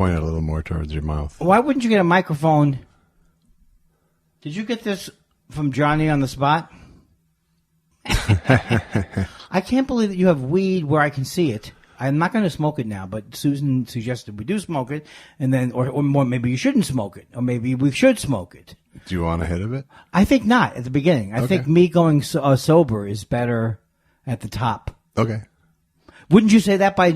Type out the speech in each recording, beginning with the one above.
point it a little more towards your mouth. Why wouldn't you get a microphone? Did you get this from Johnny on the spot? I can't believe that you have weed where I can see it. I'm not going to smoke it now, but Susan suggested we do smoke it, and then, or more, maybe you shouldn't smoke it, or maybe we should smoke it. Do you want a hit of it? I think not at the beginning. I think me going sober is better at the top. Okay. Wouldn't you say that by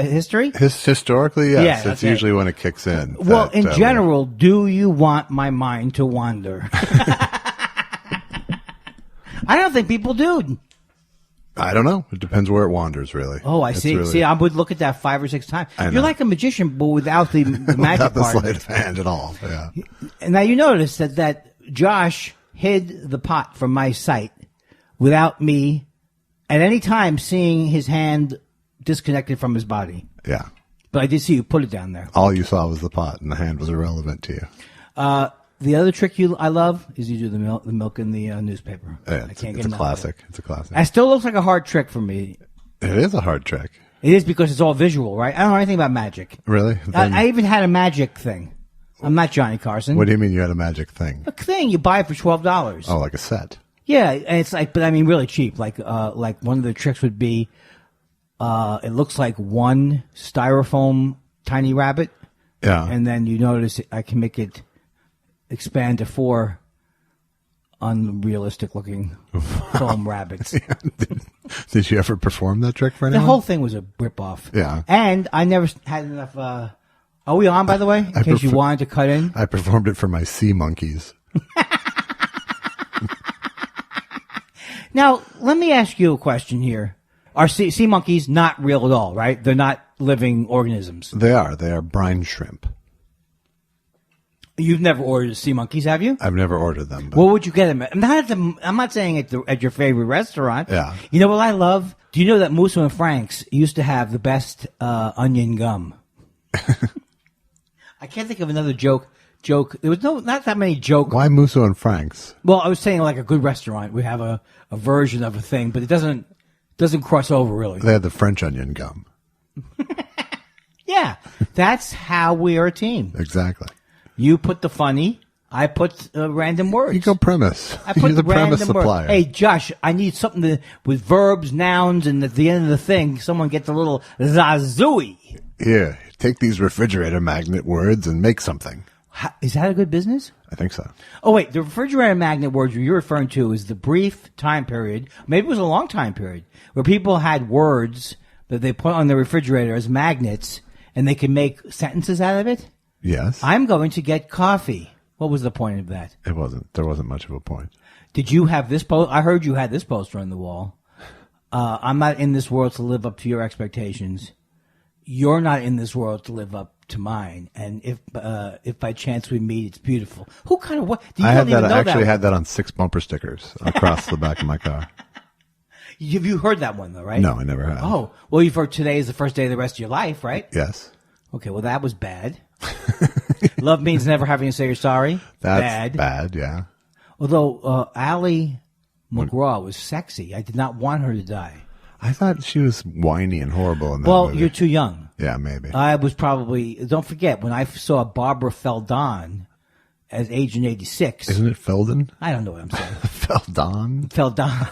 history? Historically, yes. Yeah, it's usually when it kicks in. Well, in general, do you want my mind to wander? I don't think people do. I don't know. It depends where it wanders, really. Oh, I see. Really, see, I would look at that 5 or 6 times. You're like a magician, but without the magic without the part sleight of hand at all. Yeah. And now you notice that Josh hid the pot from my sight without me at any time seeing his hand disconnected from his body. Yeah. But I did see you put it down there. All you saw was the pot, and the hand was irrelevant to you. The other trick I love is you do the milk in the newspaper. Yeah, it's a classic. It's a classic. It still looks like a hard trick for me. It is a hard trick. It is because it's all visual, right? I don't know anything about magic. Really? I even had a magic thing. I'm not Johnny Carson. What do you mean you had a magic thing? A thing you buy for $12. Oh, like a set. Yeah, and it's like, but I mean, really cheap. Like one of the tricks would be, it looks like one styrofoam tiny rabbit. Yeah. And then you notice I can make it expand to 4 unrealistic looking foam rabbits. Did you ever perform that trick for anyone? The whole thing was a rip-off. Yeah. And I never had enough, are we on, by the way? In case you wanted to cut in? I performed it for my sea monkeys. Now, let me ask you a question here. Are sea monkeys not real at all, right? They're not living organisms. They are. They are brine shrimp. You've never ordered sea monkeys, have you? I've never ordered them. But What would you get them at? I'm not saying at your favorite restaurant. Yeah. You know what I love? Do you know that Musso and Frank's used to have the best onion gum? I can't think of another joke. There was not that many jokes. Why Musso and Frank's? Well, I was saying like a good restaurant. We have a version of a thing, but it doesn't cross over really. They had the French onion gum. Yeah. That's how we are a team. Exactly. You put the funny, I put random words. You go premise. I put You're the premise supplier. Hey, Josh, I need something with verbs, nouns, and at the end of the thing, someone gets a little zazooey. Here, take these refrigerator magnet words and make something. Is that a good business? I think so. Oh, wait, the refrigerator magnet words you're referring to is the brief time period, maybe it was a long time period, where people had words that they put on the refrigerator as magnets, and they could make sentences out of it? Yes. I'm going to get coffee. What was the point of that? It wasn't. There wasn't much of a point. Did you have this post? I heard you had this poster on the wall. I'm not in this world to live up to your expectations. You're not in this world to live up to mine. And if by chance we meet, it's beautiful. Who kind of what? Do you I had even that. know I actually that had that on 6 bumper stickers across the back of my car. Have you heard that one though? Right? No, I never have. Oh, well, you've heard today is the first day of the rest of your life, right? Yes. Okay, well that was bad. Love means never having to say you're sorry. That's bad. Yeah. Although Allie McGraw was sexy, I did not want her to die. I thought she was whiny and horrible in that Well, movie. you're too young. Yeah, maybe. I was probably. Don't forget when I saw Barbara Feldon as Agent 86. Isn't it Feldon? I don't know what I'm saying. Feldon? Feldon.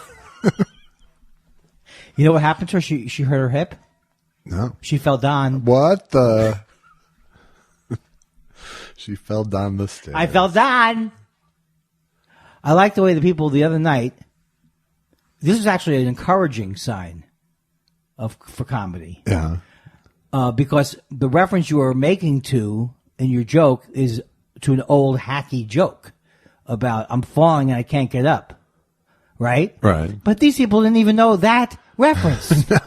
You know what happened to her? She hurt her hip. No. She fell down. What the? She fell down the stairs. I fell down. I like the way the people the other night. This is actually an encouraging sign for comedy. Yeah. Because the reference you are making to in your joke is to an old hacky joke about I'm falling and I can't get up. Right? Right. But these people didn't even know that reference. No,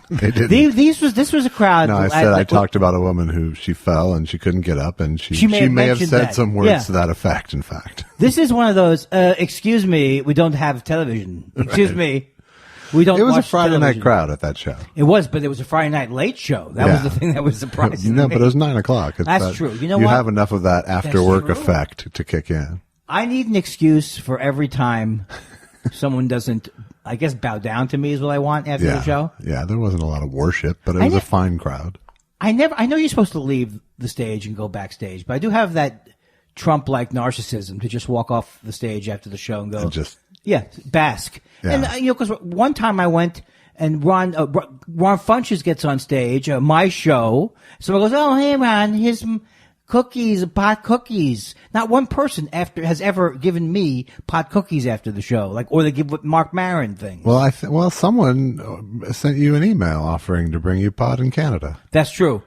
they didn't. This was a crowd. No, I said I talked about a woman who she fell and she couldn't get up, and she may have said that. some words Yeah. to that effect. In fact, This is one of those. Excuse me, we don't have television. Excuse me, we don't. it was a watch Friday television. night crowd at that show. It was, but it was a Friday night late show. That was the thing that was surprising. No, to me. but it was 9 o'clock. That's true. You know you what? have enough of that after That's work true. effect to kick in. I need an excuse for every time someone doesn't. I guess bow down to me is what I want after the show. Yeah, there wasn't a lot of worship, but it was a fine crowd. I know you're supposed to leave the stage and go backstage, but I do have that Trump-like narcissism to just walk off the stage after the show and go, bask. Yeah. And, because one time I went and Ron Funches gets on stage, my show. Someone goes, "Oh, hey, Ron, here's some cookies, pot cookies." Not one person has ever given me pot cookies after the show, or they give Mark Maron things. Well, someone sent you an email offering to bring you pot in Canada. That's true,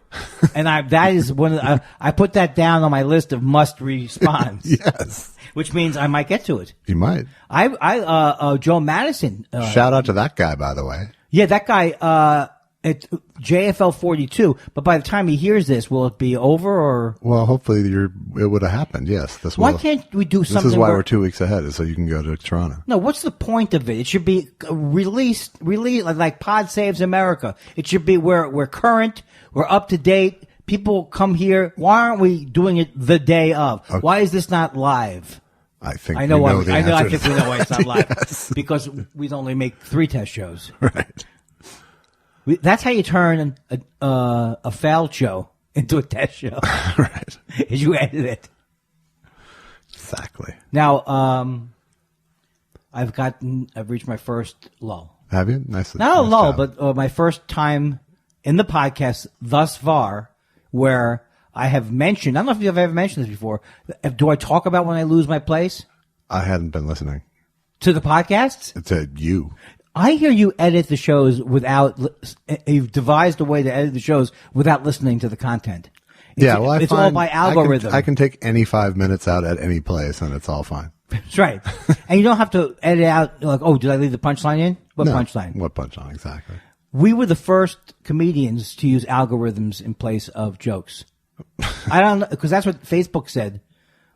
and that is one of I put that down on my list of must respond. Yes, which means I might get to it. You might. Joe Madison. Shout out to that guy, by the way. Yeah, that guy. At JFL 42, but by the time he hears this, will it be over or? Well, hopefully it would have happened. Yes, Why can't we do something? This is why we're 2 weeks ahead, is so you can go to Toronto. No, what's the point of it? It should be released like Pod Saves America. It should be we're current, we're up to date. People come here. Why aren't we doing it the day of? Okay. Why is this not live? I think I think we know why it's not live. Yes. Because we only make 3 test shows. Right. That's how you turn a failed show into a test show. Right. Is you edit it. Exactly. Now, I've reached my first lull. Have you? Nice. Not a lull, but my first time in the podcast thus far where I have mentioned, I don't know if you've ever mentioned this before. Do I talk about when I lose my place? I hadn't been listening. To the podcasts? To you. I hear you edit the shows you've devised a way to edit the shows without listening to the content. It's all by algorithm. I can take any 5 minutes out at any place and it's all fine. That's right. And you don't have to edit out did I leave the punchline in? What punchline? What punchline, exactly. We were the first comedians to use algorithms in place of jokes. I don't know, because that's what Facebook said.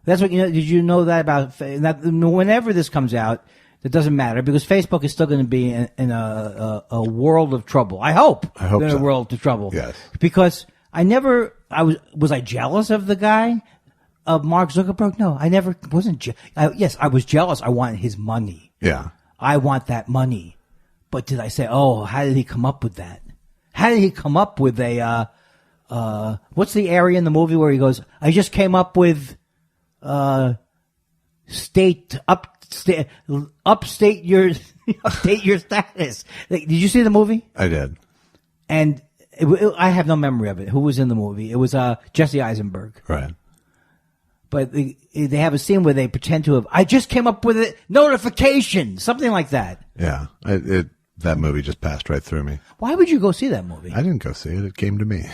That's what, did you know that about, whenever this comes out, it doesn't matter because Facebook is still going to be in a world of trouble. I hope in a world of trouble. Yes. Because was I jealous of the guy, of Mark Zuckerberg? No, I never wasn't. Yes, I was jealous. I wanted his money. Yeah. I want that money. But did I say, how did he come up with that? How did he come up with what's the area in the movie where he goes, I just came up with, upstate your status. Did you see the movie? I did. And I have no memory of it. Who was in the movie? It was Jesse Eisenberg. Right. But they have a scene where they pretend to have. I just came up with a notification, something like that. Yeah, that movie just passed right through me. Why would you go see that movie? I didn't go see it. It came to me.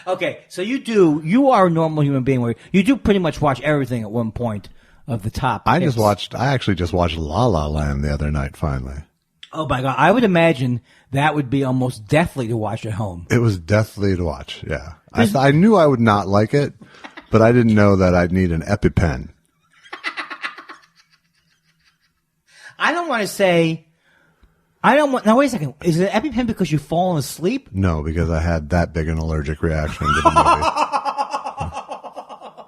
Okay, so you are a normal human being where you do pretty much watch everything at one point of the top. I actually just watched La La Land the other night, finally. Oh my God. I would imagine that would be almost deathly to watch at home. It was deathly to watch, yeah. I knew I would not like it, but I didn't know that I'd need an EpiPen. Now wait a second. Is it an EpiPen because you've fallen asleep? No, because I had that big an allergic reaction to the movie.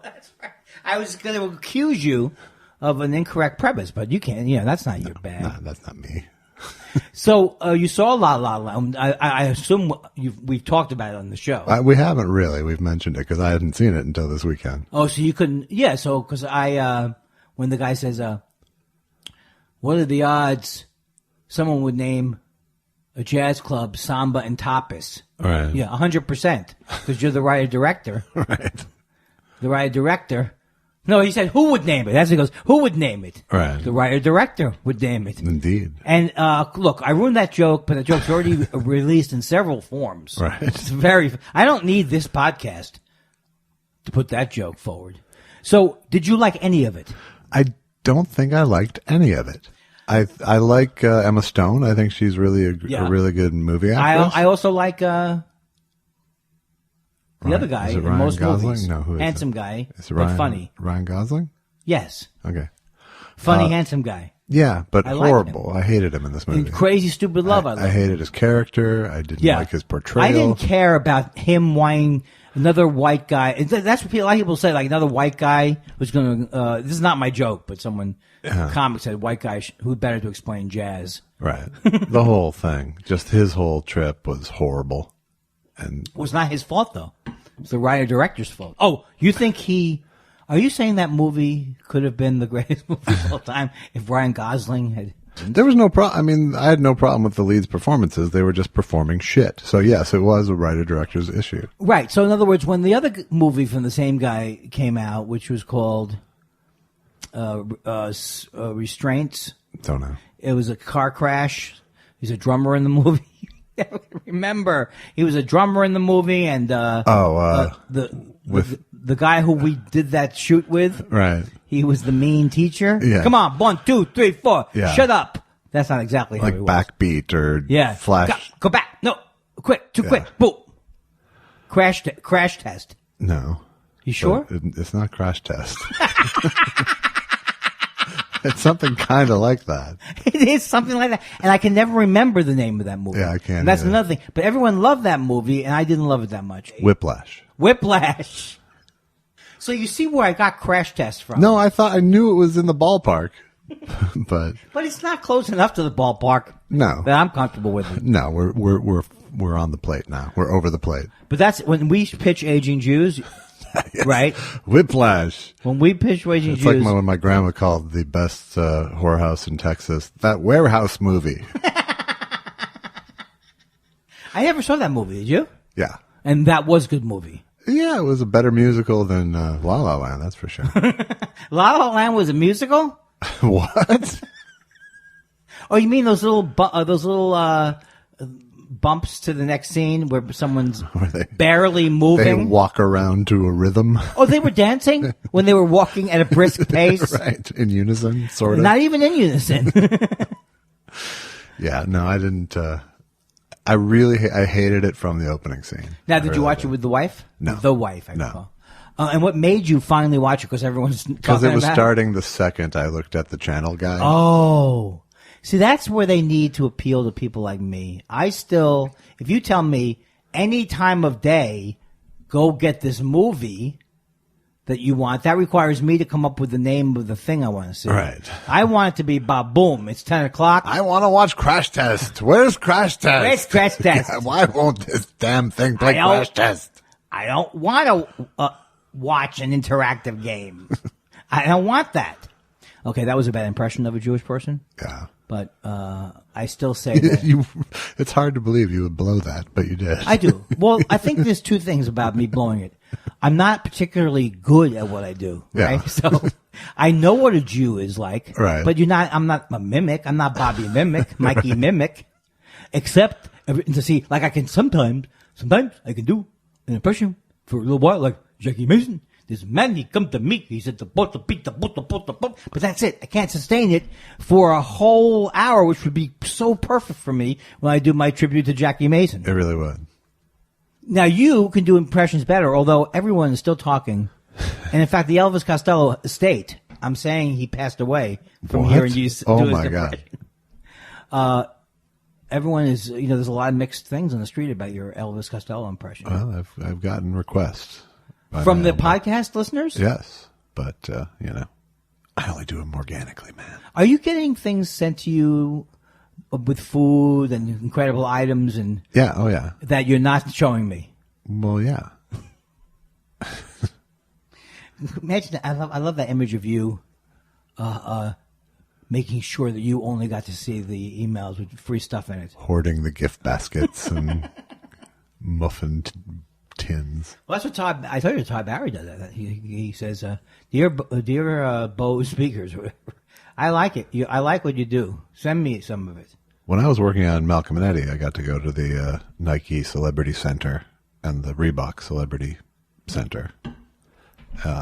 That's right. I was going to accuse you of an incorrect premise, but you can't. Yeah, that's not your bag. No, that's not me. So you saw La La Land. I assume we've talked about it on the show. We haven't really. We've mentioned it because I hadn't seen it until this weekend. Oh, so you couldn't? Yeah. So because when the guy says, "What are the odds someone would name a jazz club Samba and Tapas?" Right. Yeah, 100%. Because you're the writer director. Right. The writer director. No, he said, who would name it? That's what he goes, who would name it? Right. The writer-director would name it. Indeed. And, look, I ruined that joke, but the joke's already released in several forms. Right. It's I don't need this podcast to put that joke forward. So, did you like any of it? I don't think I liked any of it. I like Emma Stone. I think she's really a really good movie actress. I also like the other guy in most Gosling? movies. No, who is handsome it? guy, Is it but funny. Ryan Gosling? Yes. Okay. Funny, handsome guy. Yeah, but I horrible. I hated him in this movie. In Crazy Stupid Love, I hated his character. I didn't like his portrayal. I didn't care about him whining another white guy. That's what a lot of people say, like another white guy was going to, this is not my joke, but someone, comic said, white guy, who better to explain jazz? Right. The whole thing. Just his whole trip was horrible. And it was not his fault, though. It's the writer-director's fault. Oh, you think are you saying that movie could have been the greatest movie of all time if Ryan Gosling had... There was no problem. I mean, I had no problem with the leads' performances. They were just performing shit. So, yes, it was a writer-director's issue. Right. So, in other words, when the other movie from the same guy came out, which was called Restraints... Don't know. It was a car crash. He's a drummer in the movie. I remember, he was a drummer in the movie, and the guy who we did that shoot with, right? He was the mean teacher. Yeah. Come on, 1, 2, 3, 4. Yeah. Shut up. That's not exactly how like he was. Backbeat or Flash. Go back. No, quick, too quick. Boom. Crash test. No. You sure? It's not Crash Test. It's something kind of like that. It is something like that. And I can never remember the name of that movie. Yeah, I can't. And that's another thing. But everyone loved that movie, and I didn't love it that much. Whiplash. So you see where I got Crash Test from. No, I knew it was in the ballpark. But it's not close enough to the ballpark. No. That I'm comfortable with it. No, we're on the plate now. We're over the plate. But that's when we pitch Aging Jews. Yes. Right? Whiplash. When we pitch Aging Jews. It's like when my grandma called the best whorehouse in Texas, that warehouse movie. I never saw that movie, did you? Yeah. And that was a good movie. Yeah, it was a better musical than La La Land, that's for sure. La La Land was a musical? What? Oh, you mean those little bumps to the next scene where someone's barely moving? They walk around to a rhythm. Oh, they were dancing when they were walking at a brisk pace? Right, in unison, sort of. Not even in unison. Yeah, no, I didn't. I hated it from the opening scene. Now, did you watch it with the wife? No. The wife, I recall. And what made you finally watch it? Because everyone's talking about it. Because it was starting the second I looked at the channel guide. Oh. See, that's where they need to appeal to people like me. If you tell me any time of day, go get this movie that you want, that requires me to come up with the name of the thing I want to see. Right. I want it to be boom. It's 10 o'clock. I want to watch Crash Test. Where's Crash Test? Where's Crash Test? Yeah, why won't this damn thing play Crash Test? I don't want to watch an interactive game. I don't want that. Okay, that was a bad impression of a Jewish person. Yeah. But I still say that. It's hard to believe you would blow that, but you did. I do. Well, I think there's two things about me blowing it. I'm not particularly good at what I do, right? Yeah. So I know what a Jew is like, right? But I'm not a mimic. I'm not Bobby Mimic, Mikey Mimic, except to see, like I can sometimes I can do an impression for a little while, like Jackie Mason. This man, he come to me. He said, but that's it. I can't sustain it for a whole hour, which would be so perfect for me when I do my tribute to Jackie Mason. It really would. Now, you can do impressions better, although everyone is still talking. And in fact, the Elvis Costello estate, I'm saying he passed away from hearing you do his impression. God. Everyone is, there's a lot of mixed things on the street about your Elvis Costello impression. Well, I've gotten requests. From the podcast listeners? Yes. But, I only do them organically, man. Are you getting things sent to you with food and incredible items and yeah, oh yeah, that you're not showing me? Well, yeah. Imagine, I love that image of you making sure that you only got to see the emails with free stuff in it. Hoarding the gift baskets and muffin tins. Well, that's what I told you Todd Barry does that. He says, dear Bose speakers, I like it. I like what you do. Send me some of it. When I was working on Malcolm and Eddie, I got to go to the Nike Celebrity Center and the Reebok Celebrity Center,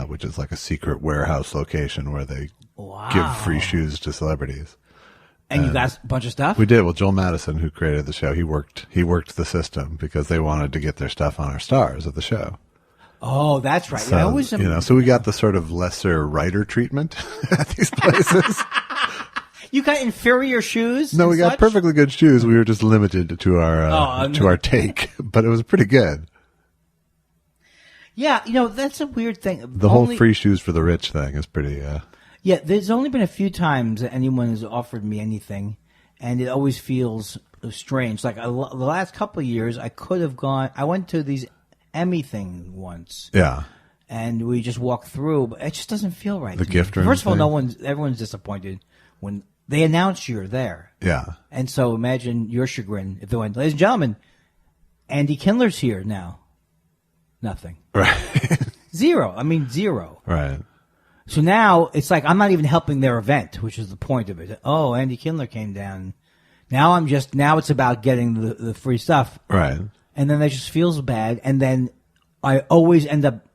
which is like a secret warehouse location where they give free shoes to celebrities. And you got a bunch of stuff? We did. Well, Joel Madison, who created the show, he worked the system because they wanted to get their stuff on our stars of the show. Oh, that's right. So, so we got the sort of lesser writer treatment at these places. You got inferior shoes? No, we got perfectly good shoes. We were just limited to our take, but it was pretty good. Yeah, that's a weird thing. The whole free shoes for the rich thing is pretty. Yeah, there's only been a few times that anyone has offered me anything, and it always feels strange. Like the last couple of years, I could have gone. I went to these Emmy thing once. Yeah. And we just walked through, but it just doesn't feel right. The to gift me. room First of all, thing? everyone's disappointed when they announce you're there. Yeah. And so imagine your chagrin if they went, ladies and gentlemen, Andy Kindler's here now. Nothing. Right. Zero. I mean, zero. Right. So now it's like I'm not even helping their event, which is the point of it. Oh, Andy Kindler came down. Now it's about getting the free stuff. Right. And then that just feels bad. And then I always end up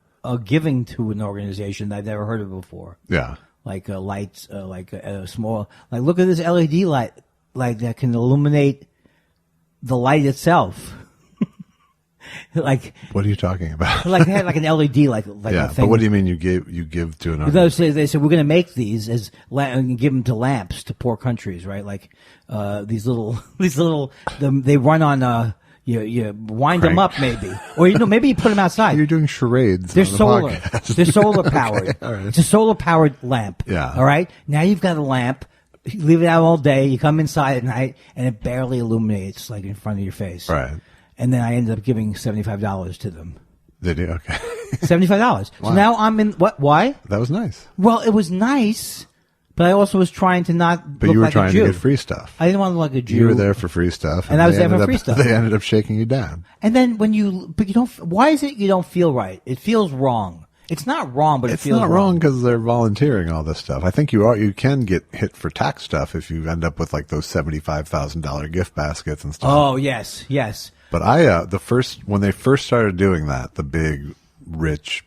giving to an organization that I've never heard of before. Yeah. Like lights, like a small, like look at this LED light, like that can illuminate the light itself. Like, what are you talking about? like they had like an LED, like yeah. a thing. But what do you mean you give to an They organization? said we're going to make these as and give them to lamps to poor countries, right? Like these little they run on you wind them up maybe, or maybe you put them outside. You're doing charades. They're on the solar. podcast. They're solar powered. Okay, all right. It's a solar powered lamp. Yeah. All right. Now you've got a lamp. You leave it out all day. You come inside at night, and it barely illuminates, like in front of your face. Right. And then I ended up giving $75 to them. Did you? Okay. $75. Wow. So now I'm in what? Why? That was nice. Well, it was nice, but I also was trying to not. But look you were like trying a Jew. to get free stuff. I didn't want to look like a Jew. You were there for free stuff, And I was they there for ended free up- stuff. They ended up shaking you down. And then but you don't. Why is it you don't feel right? It feels wrong. It's not wrong, but it It's feels not wrong because they're volunteering all this stuff. I think you can get hit for tax stuff if you end up with like those $75,000 gift baskets and stuff. Oh yes. But when they first started doing that, the big rich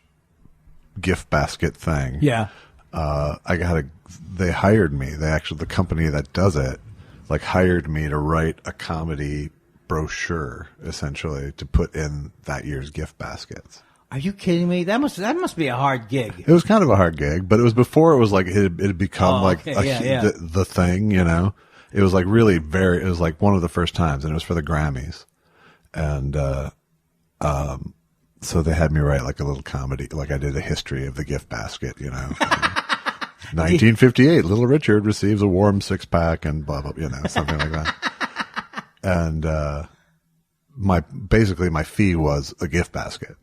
gift basket thing. Yeah. They hired me. The company that does it, like hired me to write a comedy brochure essentially to put in that year's gift baskets. Are you kidding me? That must be a hard gig. It was kind of a hard gig, but it was before it was like it had become Oh, like okay. Yeah. The thing, you know. It was like really it was like one of the first times, and it was for the Grammys, and so they had me write like a little comedy, like I did a history of the gift basket, you know. 1958, Little Richard receives a warm 6-pack and blah blah, you know, something like that. And my fee was a gift basket.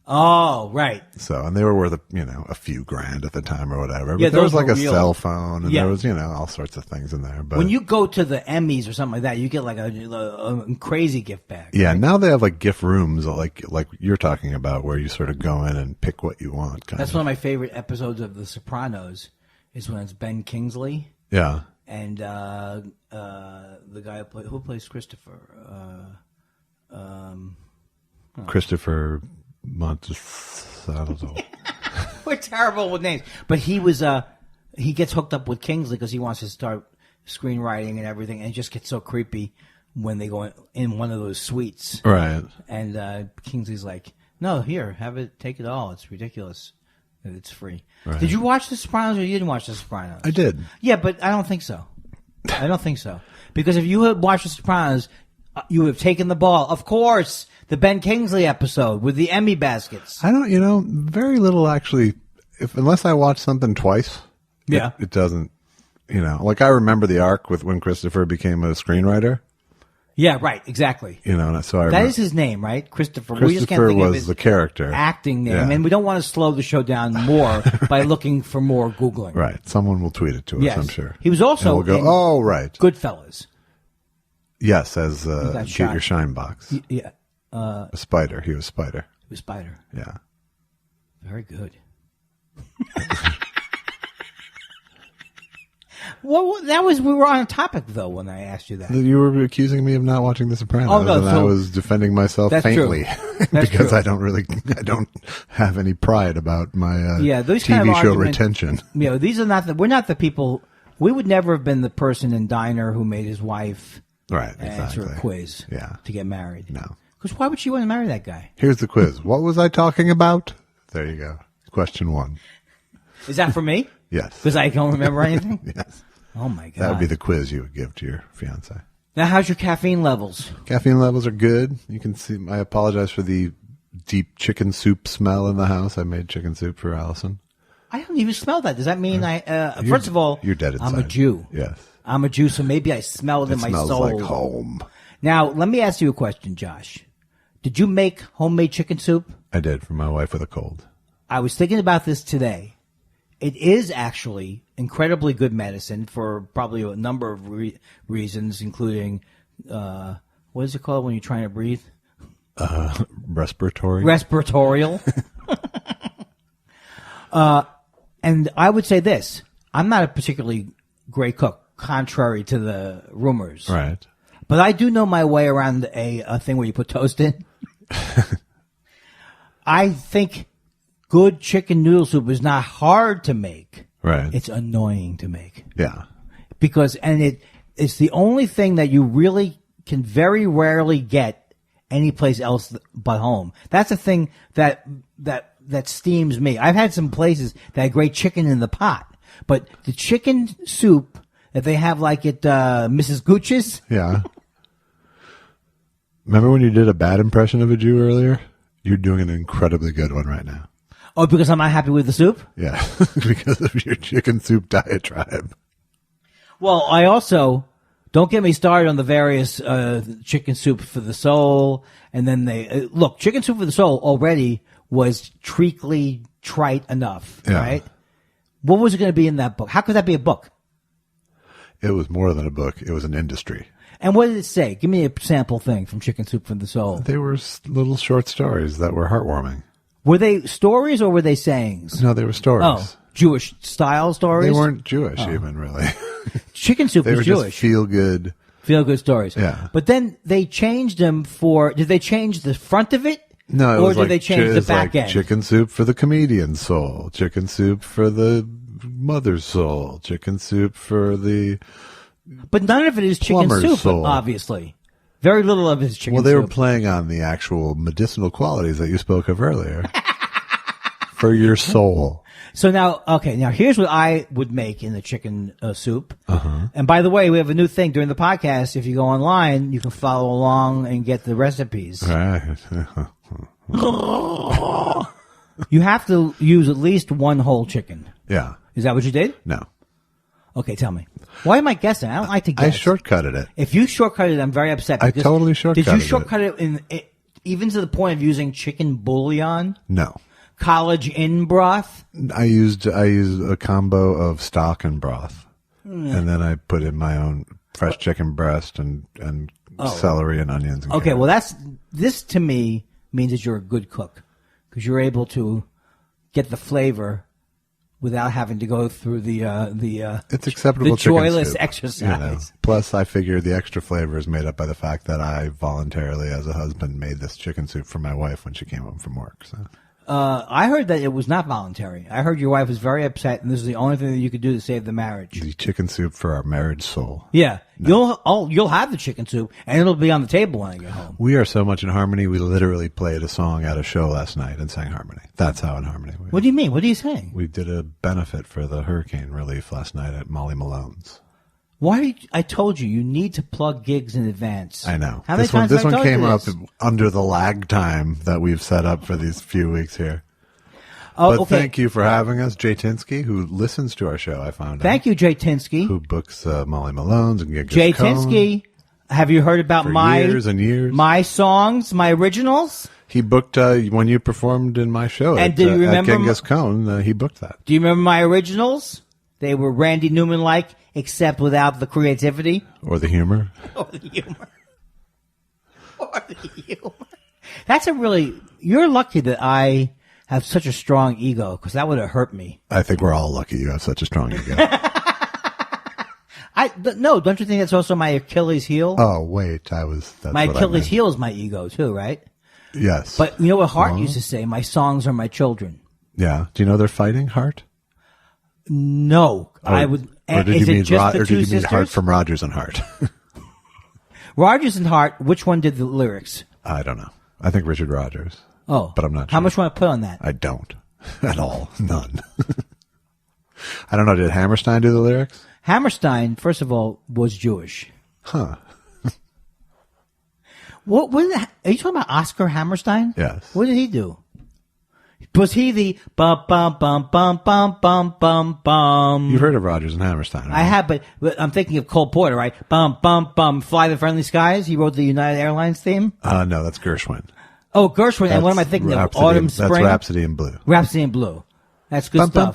Oh, right. So, and they were worth, a few grand at the time or whatever. But Yeah, there was those like a were real. cell phone and Yeah. there was, all sorts of things in there. But When you go to the Emmys or something like that, you get like a crazy gift bag. yeah, right? now they have like gift rooms like you're talking about where you sort of go in and pick what you want. That's one of my favorite episodes of The Sopranos is when it's Ben Kingsley Yeah. and the guy who plays Christopher. Christopher Montesalvo. We're terrible with names, but he was he gets hooked up with Kingsley because he wants to start screenwriting and everything, and it just gets so creepy when they go in one of those suites. Right. And Kingsley's like, "No, here, have it, take it all. It's ridiculous. It's free." Right. Did you watch The Sopranos or you didn't watch The Sopranos? I did. Yeah, but I don't think so. I don't think so. Because if you had watched The Sopranos, you would have taken the ball. Of course, the Ben Kingsley episode with the Emmy baskets. I don't, very little actually, unless I watch something twice. Yeah. It doesn't, like I remember the arc with when Christopher became a screenwriter. Yeah, right, exactly. And so I That remember. is his name, right? Christopher. We just can't Christopher think of was his the character. acting name, Yeah. and we don't want to slow the show down more by looking for more Googling. Right. Someone will tweet it to us, Yes. I'm sure. He was also And we'll go, in oh, right. Goodfellas. Yes, as got Get shot. Your Shine Box. Yeah, A spider. He was Spider. he was Spider. Yeah. Very good. Well, we were on a topic though when I asked you that. You were accusing me of not watching The Sopranos, Oh, no, and I so- was defending myself That's true. faintly That's because true. I don't have any pride about my Yeah, those TV kind of show arguments- retention. These are we're not the people. We would never have been the person in Diner who made his wife Right, answer exactly. a quiz Yeah. to get married. No. Because why would she want to marry that guy? Here's the quiz. What was I talking about? There you go. Question 1. Is that for me? Yes. Because I don't remember anything? Yes. Oh, my God. That would be the quiz you would give to your fiance. Now, how's your caffeine levels? Caffeine levels are good. You can see. I apologize for the deep chicken soup smell in the house. I made chicken soup for Allison. I don't even smell that. Does that mean first of all, You're dead inside. I'm a Jew. Yes. I'm a Jew, so maybe I smell it in my Smells soul. like home. Now, let me ask you a question, Josh. Did you make homemade chicken soup? I did for my wife with a cold. I was thinking about this today. It is actually incredibly good medicine for probably a number of reasons, including, what is it called when you're trying to breathe? Respiratory. Respiratorial. And I would say this. I'm not a particularly great cook, contrary to the rumors. Right. But I do know my way around a thing where you put toast in. I think good chicken noodle soup is not hard to make. Right. It's annoying to make. Yeah. Because, it's the only thing that you really can very rarely get anyplace else but home. That's the thing that steams me. I've had some places that have great chicken in the pot, but the chicken soup that they have like at Mrs. Gooch's. Yeah. Remember when you did a bad impression of a Jew earlier? You're doing an incredibly good one right now. Oh, because I'm not happy with the soup? Yeah, because of your chicken soup diatribe. Well, I also, don't get me started on the various chicken soup for the soul, and then look, chicken soup for the soul already was treacly trite enough, Yeah. right? What was it going to be in that book? How could that be a book? It was more than a book. It was an industry. And what did it say? Give me a sample thing from Chicken Soup for the Soul. They were little short stories that were heartwarming. Were they stories or were they sayings? No, they were stories. Oh, Jewish style stories? They weren't Jewish even, really. Chicken Soup They was were Jewish. just feel-good. Feel-good stories. Yeah. But then they changed them did they change the front of it? No, it or was did like, they change the back end? Chicken soup for the comedian's soul. Chicken soup for the mother's soul. Chicken soup for the... But none of it is chicken plumber's soup, soul. Obviously. Very little of it is chicken Well, they soup. were playing on the actual medicinal qualities that you spoke of earlier. For your soul. So now here's what I would make in the chicken soup. Uh-huh. And by the way, we have a new thing during the podcast. If you go online, you can follow along and get the recipes. Right. You have to use at least one whole chicken. Yeah. Is that what you did? No. Okay, tell me. Why am I guessing? I don't like to guess. I shortcutted it. If you shortcutted it, I'm very upset. I because- totally shortcutted Did you it. shortcut it even to the point of using chicken bouillon? No. College Inn broth? I used a combo of stock and broth. And then I put in my own fresh chicken breast and celery and onions. And Okay, carrots. well this to me means that you're a good cook because you're able to get the flavor without having to go through the it's acceptable the chicken joyless soup, exercise. you know. Plus, I figure the extra flavor is made up by the fact that I voluntarily, as a husband, made this chicken soup for my wife when she came home from work. So. I heard that it was not voluntary. I heard your wife was very upset, and this is the only thing that you could do to save the marriage. The chicken soup for our marriage soul. Yeah, you'll have the chicken soup, and it'll be on the table when I get home. We are so much in harmony. We literally played a song at a show last night and sang harmony. That's how in harmony we are. What do you mean? What are you saying? We did a benefit for the hurricane relief last night at Molly Malone's. Why? I told you need to plug gigs in advance. I know. How many This one, times this have I one told you came up this? under the lag time that we've set up for these few weeks here. Oh, But okay. thank you for having us, Jay Tinsky, who listens to our show, I found out. Thank you, Jay Tinsky. Who books Molly Malone's and Genghis Jay Khan Tinsky, have you heard about for my years and years. my songs, my originals? He booked when you performed in my show And at, do you remember at Genghis Khan. He booked that. Do you remember my originals? They were Randy Newman-like, except without the creativity. Or the humor. Or the humor. Or the humor. That's you're lucky that I have such a strong ego, because that would have hurt me. I think we're all lucky you have such a strong ego. No, don't you think that's also my Achilles heel? Oh, wait. That's my what I Achilles meant. heel is my ego, too, right? Yes. But you know what Hart used to say? My songs are my children. Yeah. Do you know they're fighting, Hart? No, I would. Or did is you it mean just the or two did you mean sisters? Hart from Rogers and Hart? Rogers and Hart. Which one did the lyrics? I don't know. I think Richard Rogers. Oh, But I'm not How sure. much want to put on that? I don't. At all. None. I don't know. Did Hammerstein do the lyrics? Hammerstein, first of all, was Jewish. Huh. What are you talking about? Oscar Hammerstein? Yes. What did he do? Was he the bum bum bum bum bum bum bum bum? You've heard of Rodgers and Hammerstein, right? I have, but I'm thinking of Cole Porter, right? Bum bum bum, Fly the Friendly Skies. He wrote the United Airlines theme. No, that's Gershwin. Oh, Gershwin. And what am I thinking of? Autumn, Spring. That's Rhapsody in Blue. Rhapsody in Blue. That's good stuff.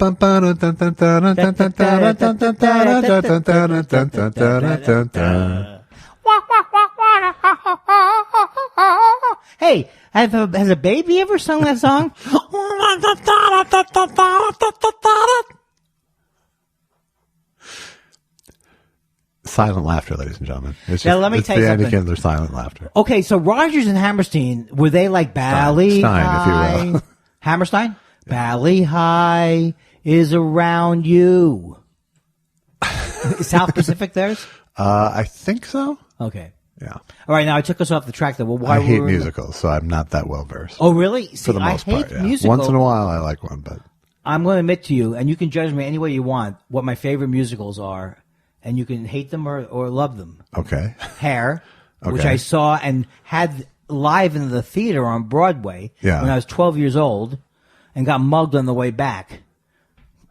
Hey, has a baby ever sung that song? Silent laughter, ladies and gentlemen. It's Now, let me tell you Andy something. Kindler silent laughter. Okay, so Rodgers and Hammerstein, were they like Bally Stein, High? if you will. Hammerstein? Bally High is around you. Is South Pacific theirs? I think so. Okay. Yeah. All right, now I took us off the track, though. Well, why I hate were we- musicals, so I'm not that well versed. Oh, really? See, For the most I hate part, yeah. musicals. Once in a while, I like one, but I'm going to admit to you, and you can judge me any way you want, what my favorite musicals are, and you can hate them or love them. okay. Hair, which Okay. I saw and had live in the theater on Broadway Yeah. when I was 12 years old and got mugged on the way back.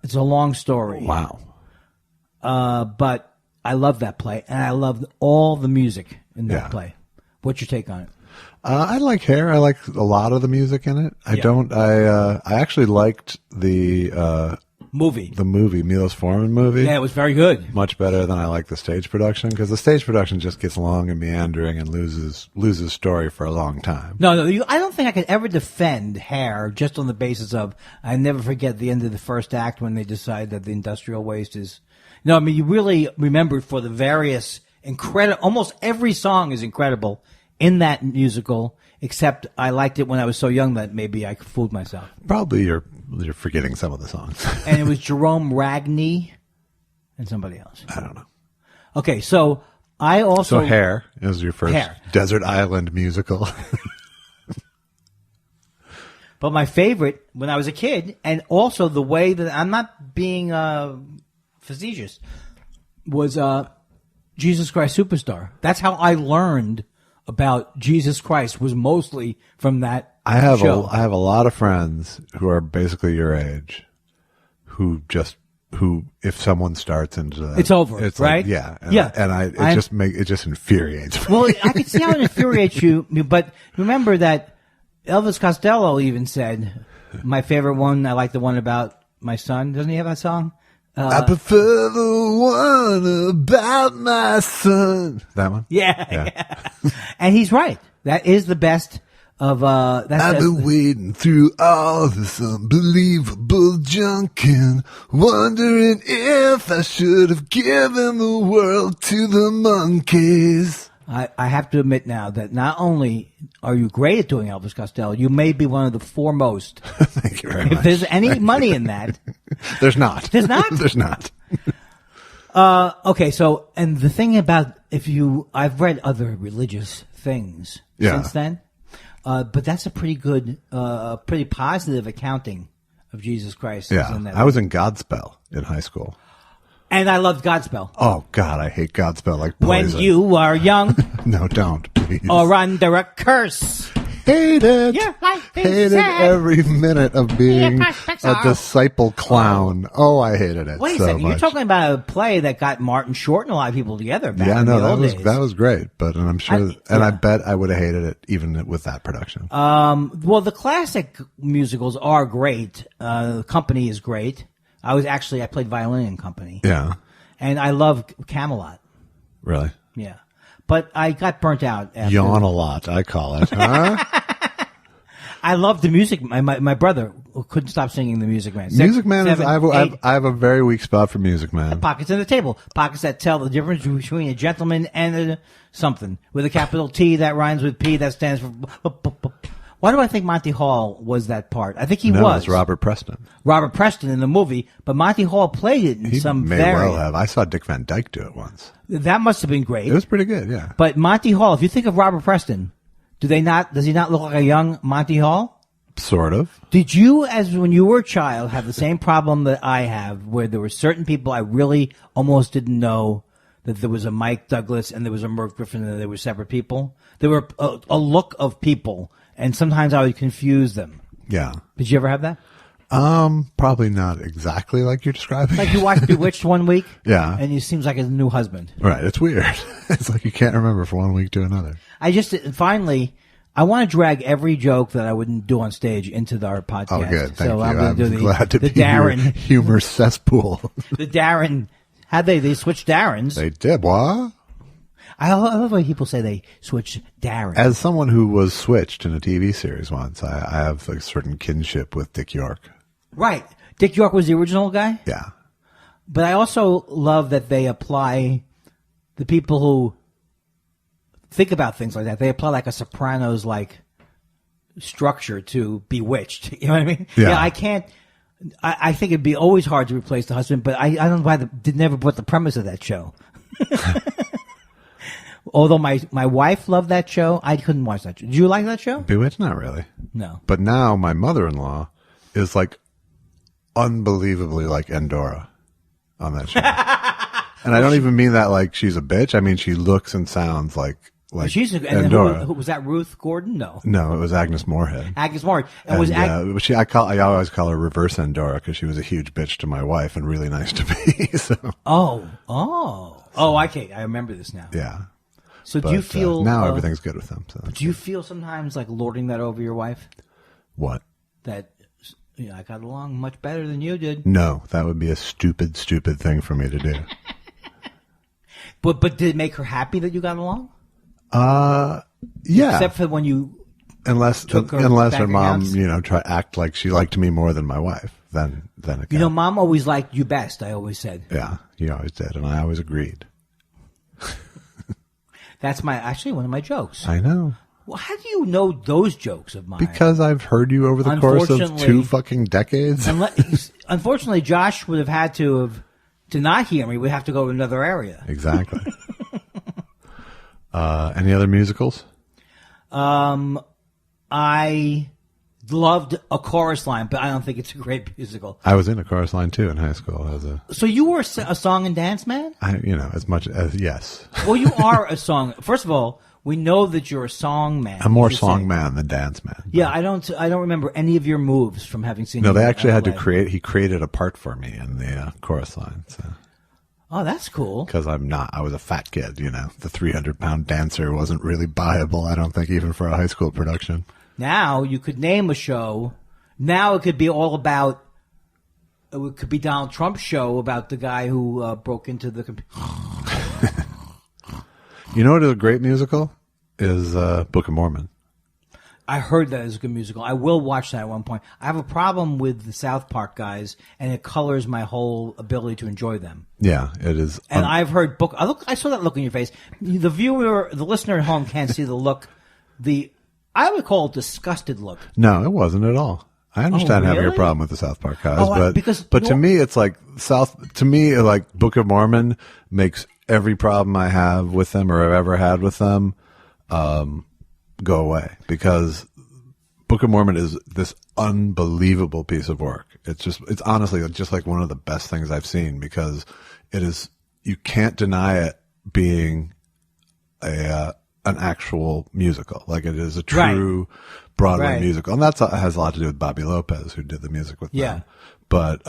It's a long story. Wow. But I love that play, and I loved all the music in that Yeah. play. What's your take on it? I like Hair. I like a lot of the music in it. I actually liked the Movie. movie, Milos Forman movie. Yeah, it was very good. Much better than I like the stage production, because the stage production just gets long and meandering and loses story for a long time. No, I don't think I could ever defend Hair just on the basis of I never forget the end of the first act when they decide that the industrial waste is. No, I mean you really remember for the various incredible. Almost every song is incredible in that musical, except I liked it when I was so young that maybe I fooled myself. Probably you're forgetting some of the songs. And it was Jerome Ragney and somebody else. I don't know. Okay, so I also So Hair is your first Hair. desert island musical. But my favorite when I was a kid, and also the way that I'm not being facetious, was Jesus Christ Superstar. That's how I learned about Jesus Christ. Was mostly from that I have show. a lot of friends who are basically your age, who if someone starts into that, It's over, it's right? Like, yeah, and, Yeah. and it just infuriates me. Well, I can see how it infuriates you, but remember that Elvis Costello even said, "My favorite one. I like the one about my son." Doesn't he have that song? I prefer the one about my son. That one? Yeah. And he's right. That is the best of that's I've been wading through all this unbelievable junk and wondering if I should have given the world to the monkeys. I have to admit now that not only are you great at doing Elvis Costello, you may be one of the foremost. Thank you very If much. there's any money in that. There's not. There's not? There's not. Okay, so, and the thing about, I've read other religious things Yeah. since then, but that's a pretty good, pretty positive accounting of Jesus Christ. Yeah. In that I was in Godspell in high school. and I loved Godspell. Oh, God, I hate Godspell like When poison. you are young No, don't, please. or under a curse. Hate it. Your life is Hated sad. every minute of being Your a prospects are- disciple clown. Oh, I hated it Wait a so second, much. you're talking about a play that got Martin Short and a lot of people together back Yeah, in no, the old days. that was great, but and I'm sure, and yeah. I bet I would have hated it even with that production. Well, the classic musicals are great. Company is great. I played violin in Company. Yeah, And I love Camelot. really. Yeah. But I got burnt out after. Yawn a lot, I call it. Huh? I love the music. My brother couldn't stop singing the Music Man. Music Man is. 7, 8 I have a very weak spot for Music Man. pockets in the table. Pockets that tell the difference between a gentleman and a something. With a capital T that rhymes with P that stands for... Why do I think Monty Hall was that part? I think he No, was. it's Robert Preston. Robert Preston in the movie, but Monty Hall played it in He some may variant. well have. I saw Dick Van Dyke do it once. That must have been great. It was pretty good. Yeah. But Monty Hall, if you think of Robert Preston, does he not look like a young Monty Hall? Sort of. Did you, as when you were a child, have the same problem that I have, where there were certain people I really almost didn't know that there was a Mike Douglas and there was a Merv Griffin and they were separate people? There were a look of people, and sometimes I would confuse them. Yeah. Did you ever have that? Probably not exactly like you're describing. Like you watched Bewitched one week, Yeah. and it seems like a new husband. Right. It's weird. It's like you can't remember from one week to another. I just finally, I want to drag every joke that I wouldn't do on stage into our podcast. Oh, good. Thank you. I'm I'm going to do glad to the be your Darren humor cesspool. The Darren. How'd they switched Darrens? They did. What? I love when people say they switched Darren. As someone who was switched in a TV series once, I have a certain kinship with Dick York. Right. Dick York was the original guy? Yeah. But I also love that they apply the people who think about things like that. They apply like a Sopranos-like structure to Bewitched. You know what I mean? Yeah. I can't. I think it'd be always hard to replace the husband, but I don't know why they never put the premise of that show. Although my wife loved that show, I couldn't watch that show. Did you like that show? Bewitched? Not really. No. But now my mother-in-law is like unbelievably like Endora on that show. And I don't even mean that like she's a bitch. I mean she looks and sounds like She's and Endora. who was that? Ruth Gordon? No, it was Agnes Moorehead. Agnes Moorehead. I always call her reverse Endora because she was a huge bitch to my wife and really nice to me. So okay, I remember this now. yeah. So do you feel now everything's good with them? So do you feel sometimes like lording that over your wife? What? That I got along much better than you did. No, that would be a stupid thing for me to do. But did it make her happy that you got along? Yeah. Except for when you unless took her her mom, try act like she liked me more than my wife, then again. Mom always liked you best. I always said. Yeah, you always did, and I always agreed. That's actually one of my jokes. I know. Well, how do you know those jokes of mine? Because I've heard you over the course of 2 fucking decades. Unfortunately, Josh would have had to not hear me. We'd have to go to another area. Exactly. Any other musicals? I loved A Chorus Line, but I don't think it's a great musical. I was in A Chorus Line too in high school So you were a song and dance man? as much as yes. Well, you are a song. First of all, we know that you're a song man. I'm more song man than dance man. Yeah, I don't remember any of your moves from having seen. No, they actually had to create. He created a part for me in the Chorus Line. So. Oh, that's cool. Because I was a fat kid, The 300-pound dancer wasn't really buyable, I don't think, even for a high school production. Now you could name a show. Now it could be all about. It could be Donald Trump's show about the guy who broke into the computer. You know what is a great musical? Is Book of Mormon. I heard that is a good musical. I will watch that at one point. I have a problem with the South Park guys, and it colors my whole ability to enjoy them. Yeah, it is. And I've heard I saw that look in your face. The listener at home can't see the look. I would call it disgusted look. No, it wasn't at all. I understand having a problem with the South Park guys, but to me, it's like Book of Mormon makes every problem I have with them or I've ever had with them go away, because Book of Mormon is this unbelievable piece of work. It's honestly just like one of the best things I've seen, because you can't deny it being an actual musical. Like, it is a true Broadway musical. And that has a lot to do with Bobby Lopez, who did the music with them. But,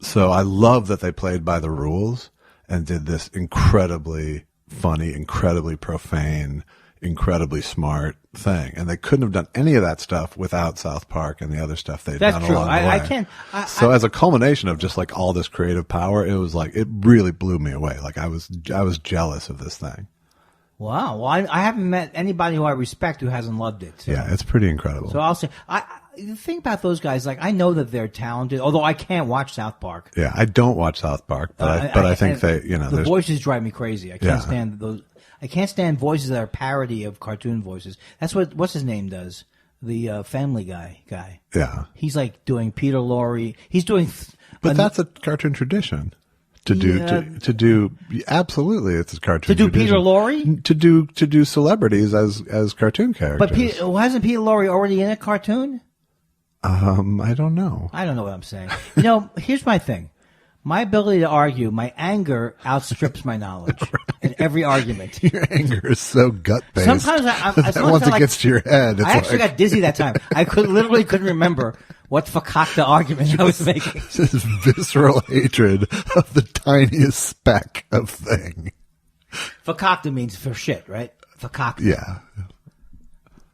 so I love that they played by the rules and did this incredibly funny, incredibly profane, incredibly smart thing. And they couldn't have done any of that stuff without South Park and the other stuff they've done along the way. I can't. As a culmination of just like all this creative power, it was like, it really blew me away. Like, I was jealous of this thing. Wow. Well, I haven't met anybody who I respect who hasn't loved it. So. Yeah, it's pretty incredible. So I'll say, the thing about those guys, like, I know that they're talented, although I can't watch South Park. Yeah, I don't watch South Park, but I think they, the voices drive me crazy. I can't stand those. I can't stand voices that are parody of cartoon voices. That's what's his name does. The Family Guy guy. Yeah. He's like doing Peter Lorre. He's doing. But that's a cartoon tradition. To do absolutely, it's a cartoon. To do tradition. Peter Lorre. To do celebrities as cartoon characters. But hasn't Peter Lorre already in a cartoon? I don't know. I don't know what I'm saying. Here's my thing. My ability to argue, my anger outstrips my knowledge. Right. And every argument. Your anger is so gut-based. Sometimes once it gets to your head, it's I actually got dizzy that time. I literally couldn't remember what fakakta argument I was making. This visceral hatred of the tiniest speck of thing. Fakakta means for shit, right? Fakakta. Yeah.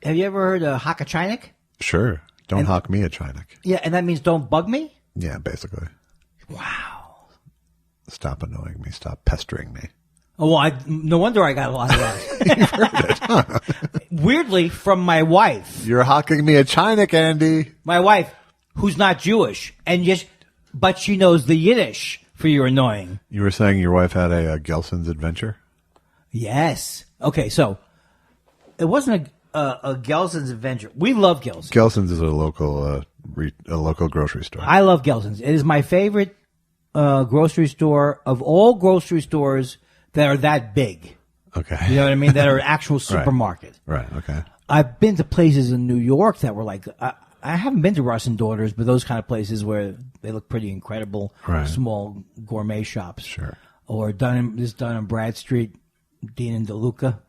Have you ever heard of hakachinik? Sure. Don't hawk me a chinik. Yeah, and that means don't bug me? Yeah, basically. Wow. Stop annoying me. Stop pestering me. Oh, well, no wonder I got a lot of that. You've heard it, huh? Weirdly, from my wife. You're hawking me a chinik, Andy. My wife, who's not Jewish, but she knows the Yiddish for your annoying. You were saying your wife had a Gelson's adventure? Yes. Okay, so it wasn't a Gelson's adventure. We love Gelson's. Gelson's is a local grocery store. I love Gelson's. It is my favorite grocery store of all grocery stores that are that big. Okay. You know what I mean? That are an actual supermarket. Right, okay. I've been to places in New York that were like, I haven't been to Russ and Daughters, but those kind of places where they look pretty incredible, small gourmet shops. Sure. Or Dun and Brad Street, Dean and DeLuca.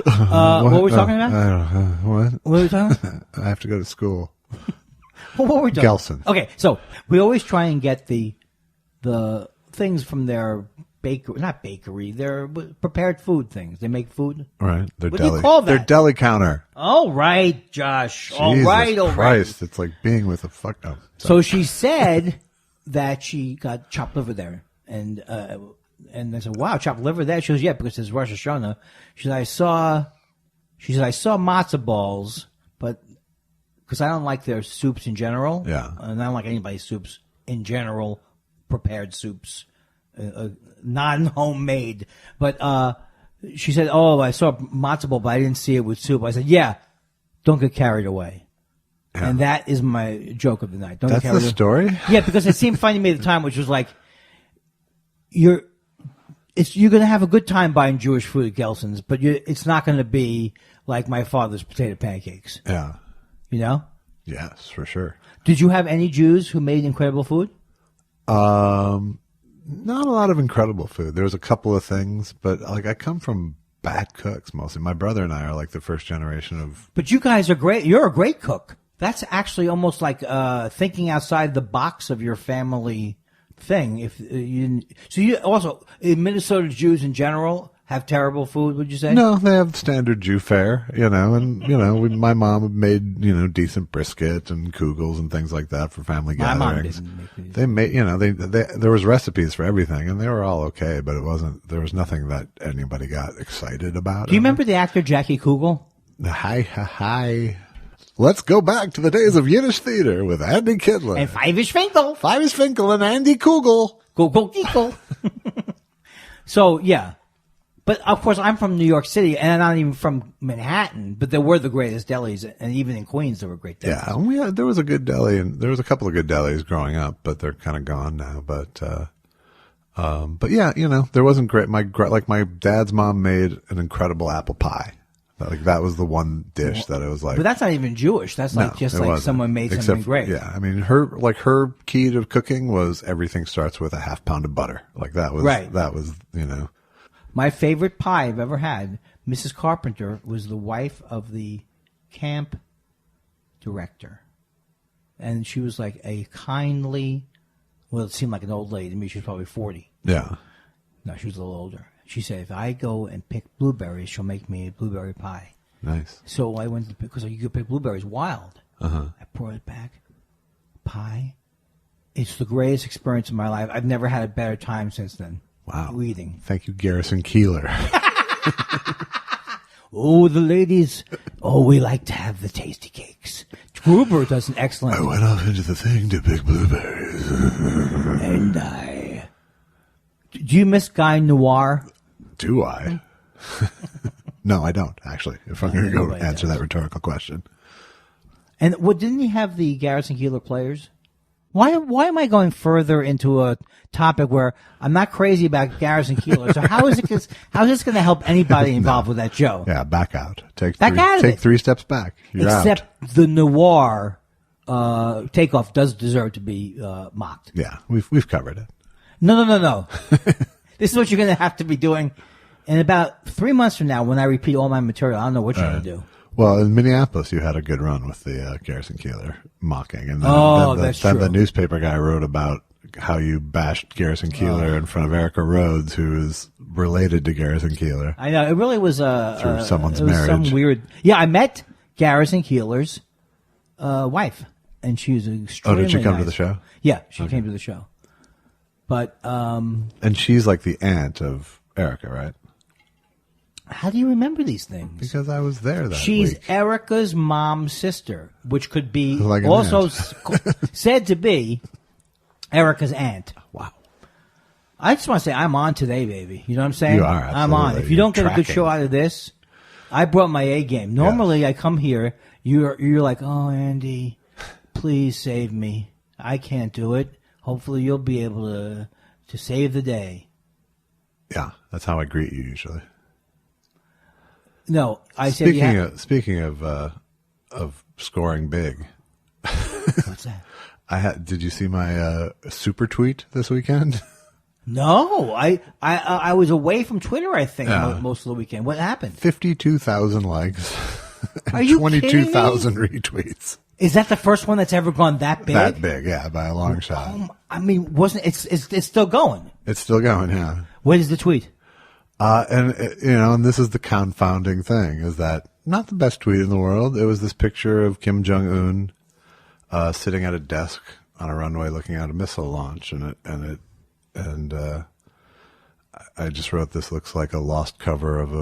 What were we talking about? I don't know. What? What were we talking about? I have to go to school. What were we talking about? Gelson's. Okay, so we always try and get the things from their bakery, their prepared food things. They make food. Right. What do you call that? Their deli counter. All right, Josh. All right. Christ, it's like being with a fuck up. So she said that she got chopped liver there, and I said, "Wow, chopped liver there." She goes, "Yeah, because it's Rosh Hashanah." She said, "I saw matzo balls, but because I don't like their soups in general, and I don't like anybody's soups in general, prepared soups, non-homemade." But she said, "Oh, I saw matzo ball, but I didn't see it with soup." I said, "Yeah, don't get carried away." Yeah. And that is my joke of the night. That's the story? Yeah, because it seemed funny to me at the time, which was like, you're going to have a good time buying Jewish food at Gelson's, but it's not going to be like my father's potato pancakes. Yeah. You know? Yes, for sure. Did you have any Jews who made incredible food? Not a lot of incredible food. There was a couple of things, but like I come from bad cooks mostly. My brother and I are like the first generation of. But you guys are great. You're a great cook. That's actually almost like thinking outside the box of your family thing. So you also in Minnesota, Jews in general have terrible food. Would you say? No, they have standard Jew fare, and my mom made decent brisket and kugels and things like that for family gatherings. My mom didn't make these. They made, there was recipes for everything, and they were all okay, but there was nothing that anybody got excited about. Do you remember the actor Jackie Kugel? Hi. Let's go back to the days of Yiddish theater with Andy Kindler. And Five-ish Finkel. Five-ish Finkel and Andy Kugel. Kugel. So, yeah. But, of course, I'm from New York City, and I'm not even from Manhattan, but there were the greatest delis, and even in Queens there were great delis. Yeah, there was a good deli, and there was a couple of good delis growing up, but they're kind of gone now. But yeah, there wasn't great. My dad's mom made an incredible apple pie. Like that was the one dish that it was like. But that's not even Jewish. That's someone made something great. Yeah, I mean her key to cooking was everything starts with a half pound of butter. Like that was right. That was My favorite pie I've ever had. Mrs. Carpenter was the wife of the camp director, and she was like a kindly. Well, it seemed like an old lady to me. She was probably 40. Yeah. No, she was a little older. She said, if I go and pick blueberries, she'll make me a blueberry pie. Nice. So I went to because you could pick blueberries wild. Uh-huh. I brought it back. Pie. It's the greatest experience of my life. I've never had a better time since then. Wow. Eating. Thank you, Garrison Keillor. Oh, the ladies. Oh, we like to have the tasty cakes. Gruber does an excellent. I went off into the thing to pick blueberries. And do you miss Guy Noir? Do I? No, I don't, actually. If I'm going to go answer that rhetorical question. And didn't he have the Garrison Keillor players? Why am I going further into a topic where I'm not crazy about Garrison Keillor? So how is this going to help anybody involved with that show? Yeah, back out. Take 3 steps back. You're Except out. the Noir takeoff does deserve to be mocked. Yeah, we've covered it. No. This is what you're going to have to be doing in about 3 months from now when I repeat all my material. I don't know what you're going to do. Well, in Minneapolis, you had a good run with the Garrison Keillor mocking. And that's then true. the newspaper guy wrote about how you bashed Garrison Keillor in front of Erica Rhodes, who is related to Garrison Keillor. I know. It really was through someone's was marriage. Some weird. Yeah, I met Garrison Keillor's wife, and she was extremely did she come to nice. the show? Yeah, she came to the show. But And she's like the aunt of Erica, right? how do you remember these things? Because I was there that She's week. Erica's mom's sister, which could be Like an also aunt. said to be Erica's aunt. Wow. I just want to say I'm on today, baby. You know what I'm saying? You are, I'm on. absolutely. If you don't get a good Tracking. show out of this, I brought my A game. Normally, I come here, you're like, oh, Andy, please save me. I can't do it. Hopefully, you'll be able to save the day. Yeah, that's how I greet you usually. No, I said Speaking of scoring big, what's that? Did you see my super tweet this weekend? No, I was away from Twitter. I think Yeah. most of the weekend. What happened? 52,000 likes. Are you 22,000 retweets. Is that the first one that's ever gone that big? That big, yeah, by a long shot. I mean, wasn't it's still going? It's still going, yeah. What is the tweet? And this is the confounding thing, is that not the best tweet in the world. It was this picture of Kim Jong-un sitting at a desk on a runway looking at a missile launch, and I just wrote, this looks like the cover of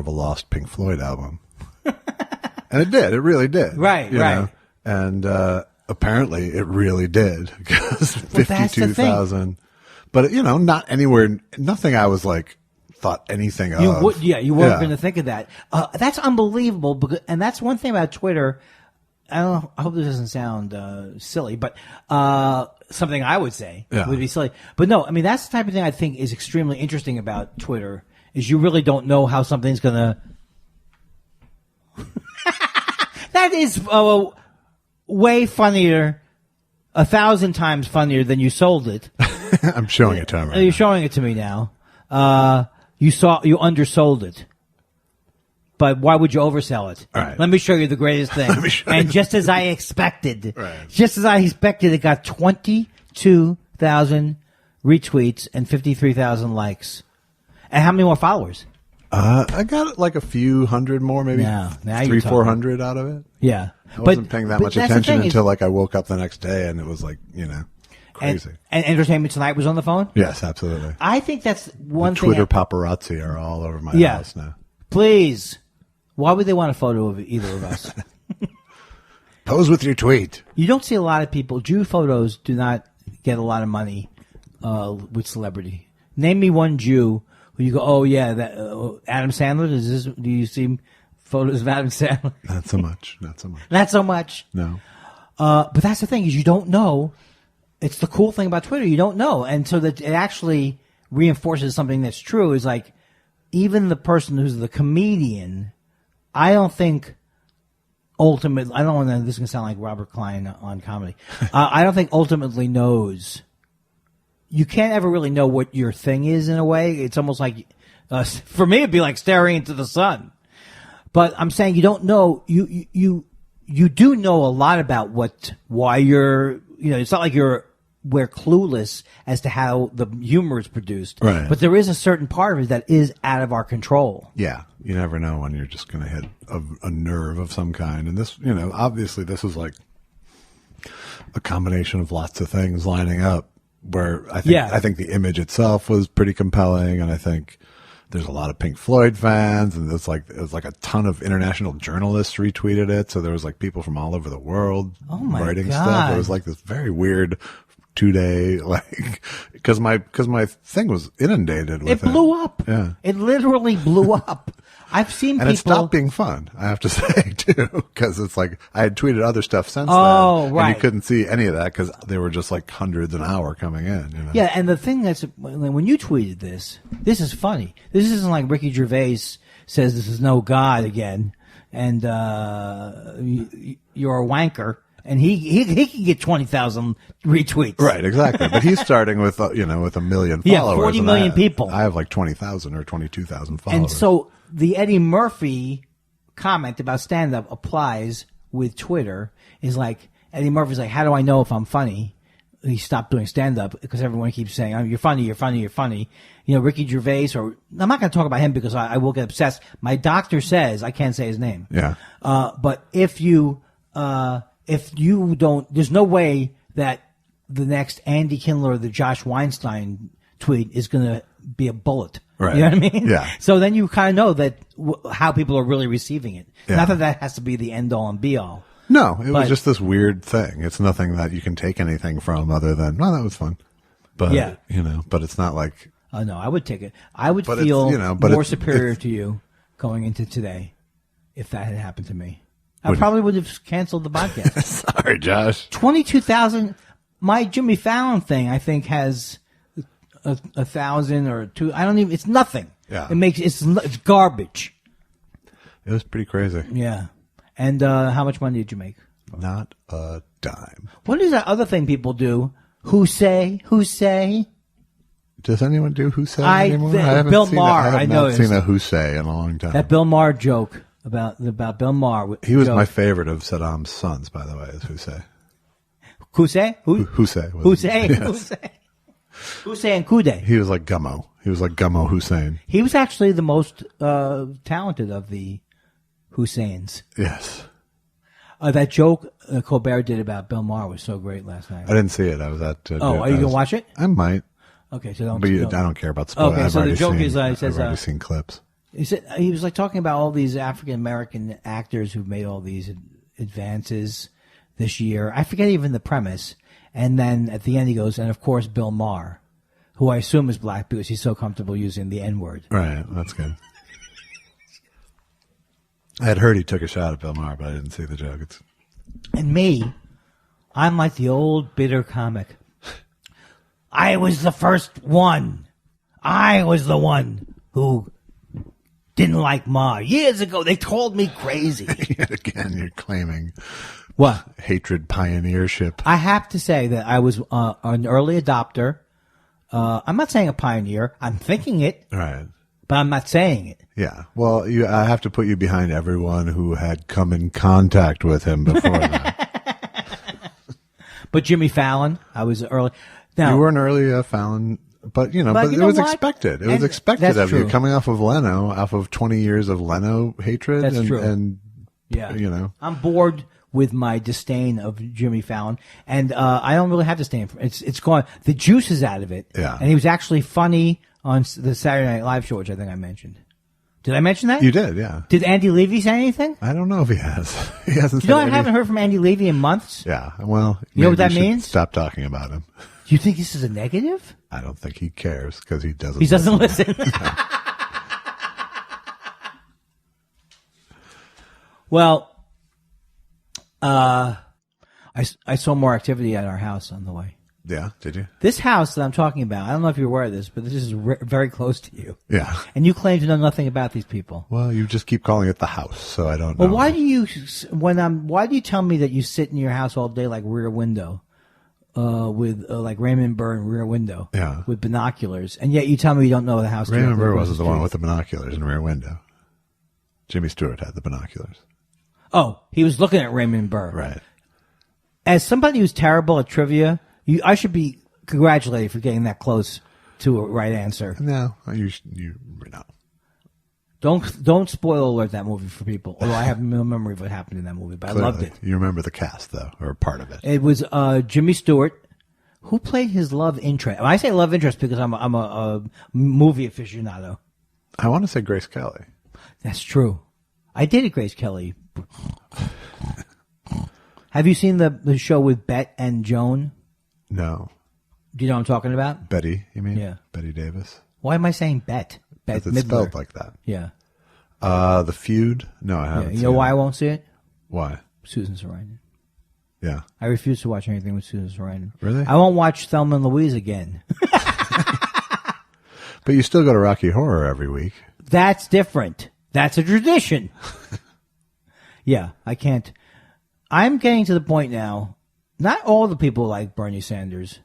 a lost Pink Floyd album. And it did. It really did. Right, you right. know? And apparently it really did, because 52,000. But, not anywhere, nothing I was like, thought anything of. You weren't going to think of that. That's unbelievable. And that's one thing about Twitter. I hope this doesn't sound silly, but something I would say would be silly. But no, I mean, that's the type of thing I think is extremely interesting about Twitter, is you really don't know how something's going to... That is way funnier, 1,000 times funnier than you sold it. I'm showing it to him right You're now. showing it to me now. You undersold it. But why would you oversell it? All right. Let me show you the greatest thing. And just as I expected, it got 22,000 retweets and 53,000 likes. And how many more followers? I got like a few hundred more, maybe Now you're 300, talking. 400 out of it. Yeah. I wasn't paying that much that's the attention thing until I woke up the next day, and it was like, crazy. And Entertainment Tonight was on the phone? Yes, absolutely. I think that's one The thing. Twitter paparazzi are all over my house now. Please. Why would they want a photo of either of us? Pose with your tweet. You don't see a lot of people. Jew photos do not get a lot of money with celebrity. Name me one Jew who you go, oh yeah, that Adam Sandler. Do you see photos of Adam Sandler? Not so much. Not so much. Not so much. No. But that's the thing, is you don't know. It's the cool thing about Twitter. You don't know, and so that it actually reinforces something that's true. Is like, even the person who's the comedian, I don't think ultimately, I don't want to, this is going to sound like Robert Klein on comedy. I don't think ultimately knows. You can't ever really know what your thing is in a way. It's almost like, for me, it'd be like staring into the sun. But I'm saying you don't know, you do know a lot about why you're, it's not like we're clueless as to how the humor is produced. Right. But there is a certain part of it that is out of our control. Yeah. You never know when you're just going to hit a nerve of some kind. And this, obviously this is like a combination of lots of things lining up, where I think the image itself was pretty compelling. And I think there's a lot of Pink Floyd fans, and it was like a ton of international journalists retweeted it. So there was like people from all over the world writing stuff. It was like this very weird 2-day, because my thing was inundated with it. It blew up. Yeah. It literally blew up. I've seen and people. it stopped being fun, I have to say, too, because it's like I had tweeted other stuff since then. Oh, right. And you couldn't see any of that because they were just like hundreds an hour coming in. Yeah, and the thing that's, when you tweeted this is funny. This isn't like Ricky Gervais says this is no God again, and you're a wanker, and he can get 20,000 retweets. Right, exactly. But he's starting with with 1 million Yeah, followers. 40 and million people. I have like 20,000 or 22,000 followers. And so the Eddie Murphy comment about stand-up applies with Twitter. Is like Eddie Murphy's like, how do I know if I'm funny? He stopped doing stand-up because everyone keeps saying, oh, you're funny, you're funny, you're funny. Ricky Gervais, or I'm not going to talk about him because I will get obsessed. My doctor says, I can't say his name. Yeah. But if you don't, there's no way that the next Andy Kindler or the Josh Weinstein tweet is going to be a bullet. Right. You know what I mean? Yeah. So then you kind of know that how people are really receiving it. Yeah. Not that has to be the end all and be all. No, it was just this weird thing. It's nothing that you can take anything from other than, that was fun. But, Yeah. But it's not like. Oh, no, I would take it. I would But feel but more it's- superior it's- to you going into today if that had happened to me. I probably would have canceled the podcast. Sorry, Josh. 22,000. My Jimmy Fallon thing, I think, has 1,000 or 2. I don't even. It's nothing. Yeah. It's garbage. It was pretty crazy. Yeah. And how much money did you make? Not a dime. What is that other thing people do? Who say? Does anyone do who say I anymore? think- I haven't Bill seen Maher, I I have not noticed. seen a who say in a long time. That Bill Maher joke about Bill Maher. He was joke. my favorite of Saddam's sons, by the way, is who say. Who say? Who say? Who say? Yes. Who say? Who say and Kude. He was like Gummo. He was like Gummo Hussein. He was actually the most talented of the Husseins. Yes. That joke Colbert did about Bill Maher was so great last night. I didn't see it. I was at. Are you going to watch it? I might. Okay, so don't. But I don't. don't care about spoilers. Okay, I've so the already joke seen, is, he says, I've already seen clips. He was like talking about all these African American actors who've made all these advances this year. I forget even the premise. And then at the end he goes, and of course Bill Maher, who I assume is black because he's so comfortable using the N-word. Right, that's good. I had heard he took a shot at Bill Maher, but I didn't see the joke. And me, I'm like the old bitter comic. I was the first one. I was the one who didn't like Ma. Years ago, they called me crazy. Yet again, you're claiming What? hatred pioneership. I have to say that I was an early adopter. I'm not saying a pioneer. I'm thinking it, Right. but I'm not saying it. Yeah. Well, I have to put you behind everyone who had come in contact with him before that. But Jimmy Fallon, I was early. Now, You were an early Fallon, but But but you it know was what? expected. It And was expected that's of you true. coming off of Leno, off of 20 years of Leno hatred. That's and, true. And yeah, I'm bored with my disdain of Jimmy Fallon, and I don't really have disdain for it. It's gone. The juice is out of it. Yeah. And he was actually funny on the Saturday Night Live show, which I think I mentioned. Did I mention that? You did, yeah. Did Andy Levy say anything? I don't know if he has. He hasn't. You know, said I any- haven't heard from Andy Levy in months. Yeah. Well, You know what maybe that should means? Stop talking about him. Do you think this is a negative? I don't think he cares because he doesn't. He doesn't listen. Well, I saw more activity at our house on the way. Yeah. Did you? This house that I'm talking about, I don't know if you're aware of this, but this is very close to you. Yeah. And you claim to know nothing about these people. Well, you just keep calling it the house, so I don't know. Well, why do you tell me that you sit in your house all day like Rear Window, with like Raymond Burr in Rear Window, Yeah. with binoculars, and yet you tell me you don't know the house. Raymond directly Burr across wasn't the one street? with the binoculars in Rear Window. Jimmy Stewart had the binoculars. Oh, he was looking at Raymond Burr. Right. As somebody who's terrible at trivia, I should be congratulated for getting that close to a right answer. No, you know. Don't spoil alert that movie for people. Although I have no memory of what happened in that movie, but I loved it. You remember the cast though, or part of it. It was Jimmy Stewart, who played his love interest. I say love interest because I'm a movie aficionado. I want to say Grace Kelly. That's true. I dated Grace Kelly. Have you seen the show with Bet and Joan? No, Do you know what I'm talking about? Betty. You mean? Yeah. Betty Davis. Why am I saying Bet? Bet It's Midler. spelled like that. Yeah. The Feud. No, I Yeah. haven't. You seen know why it. I won't see it? Why? Susan Sarandon. Yeah. I refuse to watch anything with Susan Sarandon. Really? I won't watch Thelma and Louise again. But you still go to Rocky Horror every week. That's different. That's a tradition. Yeah, I can't. I'm getting to the point now, not all the people like Bernie Sanders,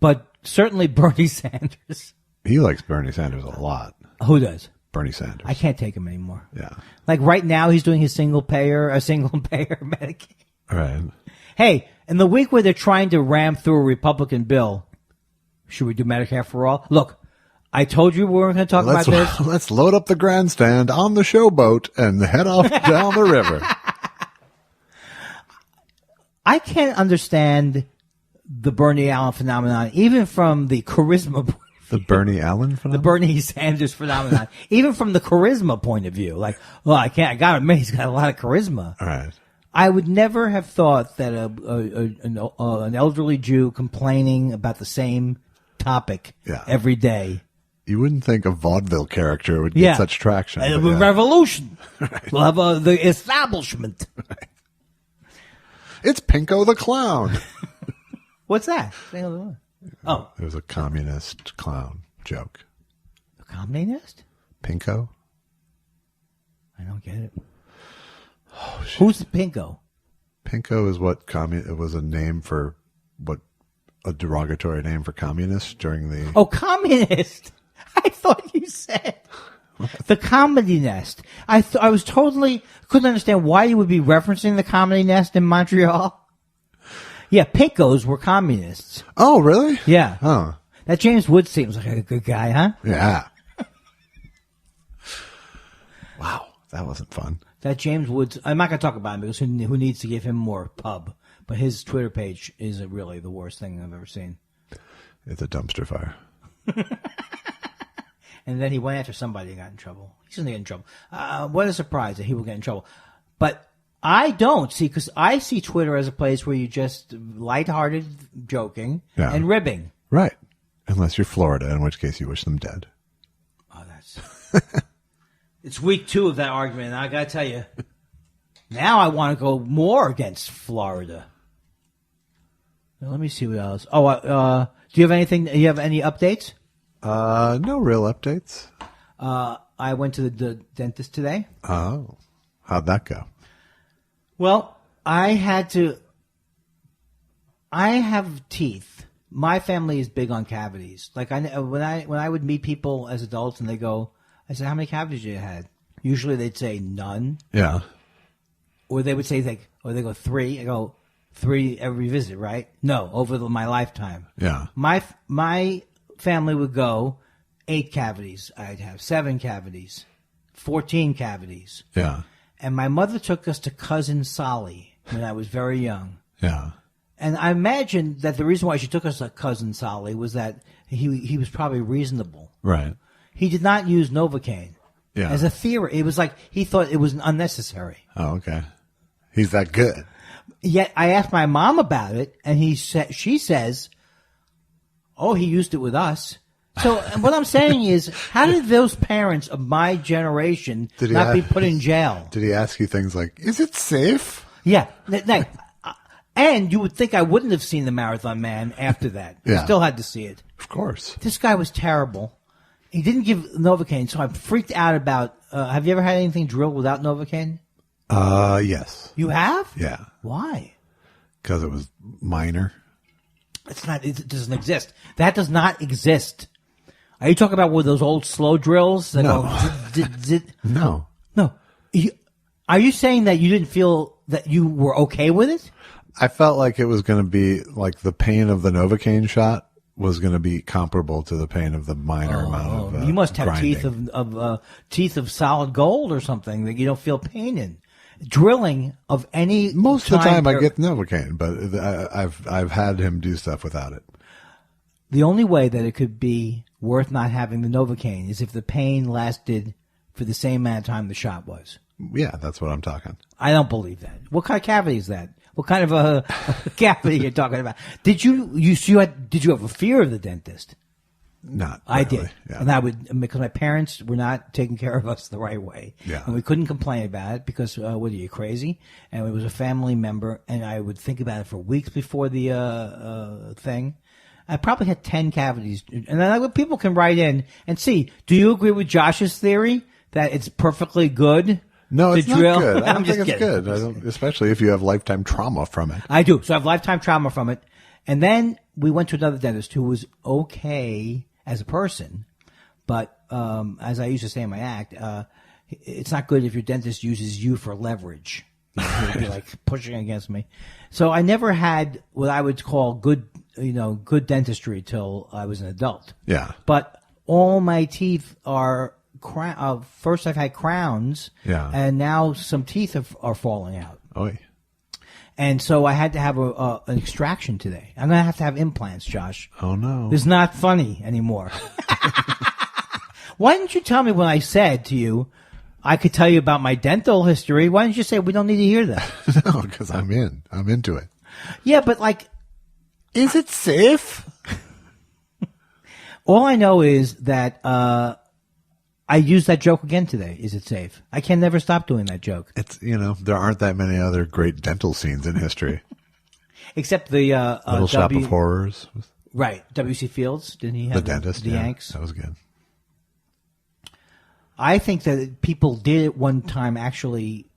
but certainly Bernie Sanders. He likes Bernie Sanders a lot. Who does? Bernie Sanders. I can't take him anymore. Yeah. Like right now, he's doing his single payer Medicaid. Right. Hey, in the week where they're trying to ram through a Republican bill, should we do Medicare for all? Look, I told you we weren't going to talk about this. Let's load up the grandstand on the showboat and head off down the river. I can't understand the Bernie Allen phenomenon, even from the charisma. The Bernie Allen phenomenon? The Bernie Sanders phenomenon, even from the charisma point of view. Like, well, I got to admit, he's got a lot of charisma. All right. I would never have thought that an elderly Jew complaining about the same topic every day. You wouldn't think a vaudeville character would get such traction. A revolution. Right. We'll have the establishment. Right. It's Pinko the Clown. What's that? Oh. It was a communist clown joke. A communist? Pinko? I don't get it. Oh, shit. Who's the Pinko? Pinko is it was a name for a derogatory name for communists during the... Oh, communist! I thought you said the Comedy Nest. I couldn't understand why you would be referencing the Comedy Nest in Montreal. Yeah, Pinkos were communists. Oh, really? Yeah. Oh. That James Woods seems like a good guy, huh? Yeah. Wow, that wasn't fun. That James Woods, I'm not going to talk about him because who needs to give him more pub? But his Twitter page is really the worst thing I've ever seen. It's a dumpster fire. And then he went after somebody and got in trouble. He's going to get in trouble. What a surprise that he will get in trouble. But I don't see, because I see Twitter as a place where you just lighthearted joking and ribbing. Right. Unless you're Florida, in which case you wish them dead. Oh, that's... It's week 2 of that argument, and I got to tell you, now I want to go more against Florida. Now, let me see what else. Oh, do you have anything? You have any updates? No real updates. I went to the dentist today. Oh, how'd that go? Well, I have teeth. My family is big on cavities. Like when I would meet people as adults and they go, I said, how many cavities you had? Usually they'd say none. Yeah. Or they would say they go 3. I go 3 every visit, right? No, over my lifetime. Yeah. My family would go 8 cavities. I'd have 7 cavities, 14 cavities. Yeah. And my mother took us to Cousin Solly when I was very young. Yeah. And I imagine that the reason why she took us to Cousin Solly was that he was probably reasonable. Right. He did not use Novocaine. Yeah. As a theory. It was like he thought it was unnecessary. Oh, okay. He's that good. Yet I asked my mom about it, and she says, oh, he used it with us. So what I'm saying is, how did those parents of my generation not be put in jail? Did he ask you things like, is it safe? Yeah. And you would think I wouldn't have seen The Marathon Man after that. Yeah. I still had to see it. Of course. This guy was terrible. He didn't give Novocaine, so I'm freaked out about... have you ever had anything drilled without Novocaine? Yes. You have? Yeah. Why? Because it was minor. It doesn't exist. That does not exist. Are you talking about with those old slow drills? That No. No. No. Are you saying that you didn't feel that you were okay with it? I felt like it was going to be like the pain of the Novocaine shot was going to be comparable to the pain of the minor amount of you must have grinding. teeth of solid gold or something that you don't feel pain in. Drilling of any Most of the time I get Novocaine, but I've had him do stuff without it. The only way that it could be worth not having the Novocaine is if the pain lasted for the same amount of time the shot was. Yeah, that's what I'm talking. I don't believe that. What kind of cavity is that? What kind of a cavity you're talking about? Did you have a fear of the dentist? Not I really. did. Yeah. And I would, because my parents were not taking care of us the right way. Yeah. And we couldn't complain about it because, what are you, crazy? And it was a family member, and I would think about it for weeks before the thing. I probably had 10 cavities. And then people can write in and see, do you agree with Josh's theory that it's perfectly good No, the it's drill. not good. I I'm don't just think it's kidding. good. Especially if you have lifetime trauma from it. I do. So I have lifetime trauma from it. And then we went to another dentist who was okay as a person, but as I used to say in my act, it's not good if your dentist uses you for leverage. He'd be like pushing against me. So I never had what I would call good dentistry till I was an adult. Yeah. But all my teeth are first I've had crowns, Yeah. and now some teeth are falling out. Oy. And so I had to have an extraction today. I'm going to have implants, Josh. Oh, no. It's not funny anymore. Why didn't you tell me when I said to you, I could tell you about my dental history? Why didn't you say we don't need to hear that? No, because I'm into it. Yeah, but like, Is it safe? all I know is that I used that joke again today. Is it safe? I can never stop doing that joke. It's, there aren't that many other great dental scenes in history. Except the Little Shop of Horrors. Right. W.C. Fields, didn't he have The dentist. the Yanks? That was good. I think that people did at one time actually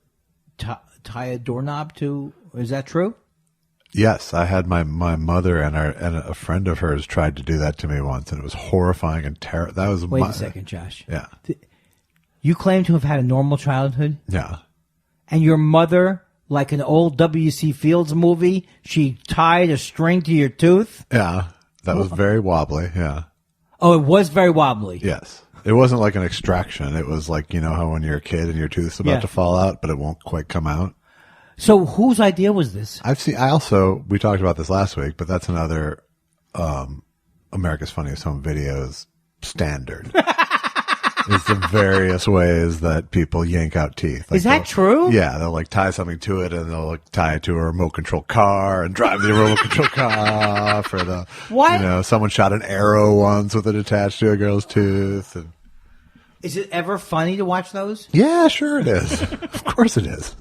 tie a doorknob to. Is that true? Yes, I had my mother and a friend of hers tried to do that to me once, and it was horrifying and terrible. That was Wait a second, Josh. Yeah, You claim to have had a normal childhood, yeah. and your mother, like an old W.C. Fields movie, she tied a string to your tooth. Yeah, that was very wobbly. Yeah. Oh, it was very wobbly. Yes. It wasn't like an extraction. It was like, how when you're a kid and your tooth's about to fall out, but it won't quite come out. So whose idea was this? We talked about this last week, but that's another America's Funniest Home Videos standard. Is the various ways that people yank out teeth. Like Is that true? Yeah, they'll like tie something to it, and they'll like tie it to a remote control car and drive the remote control car off. Or What? Someone shot an arrow once with it attached to a girl's tooth. And, Is it ever funny to watch those? yeah, sure it is. Of course it is.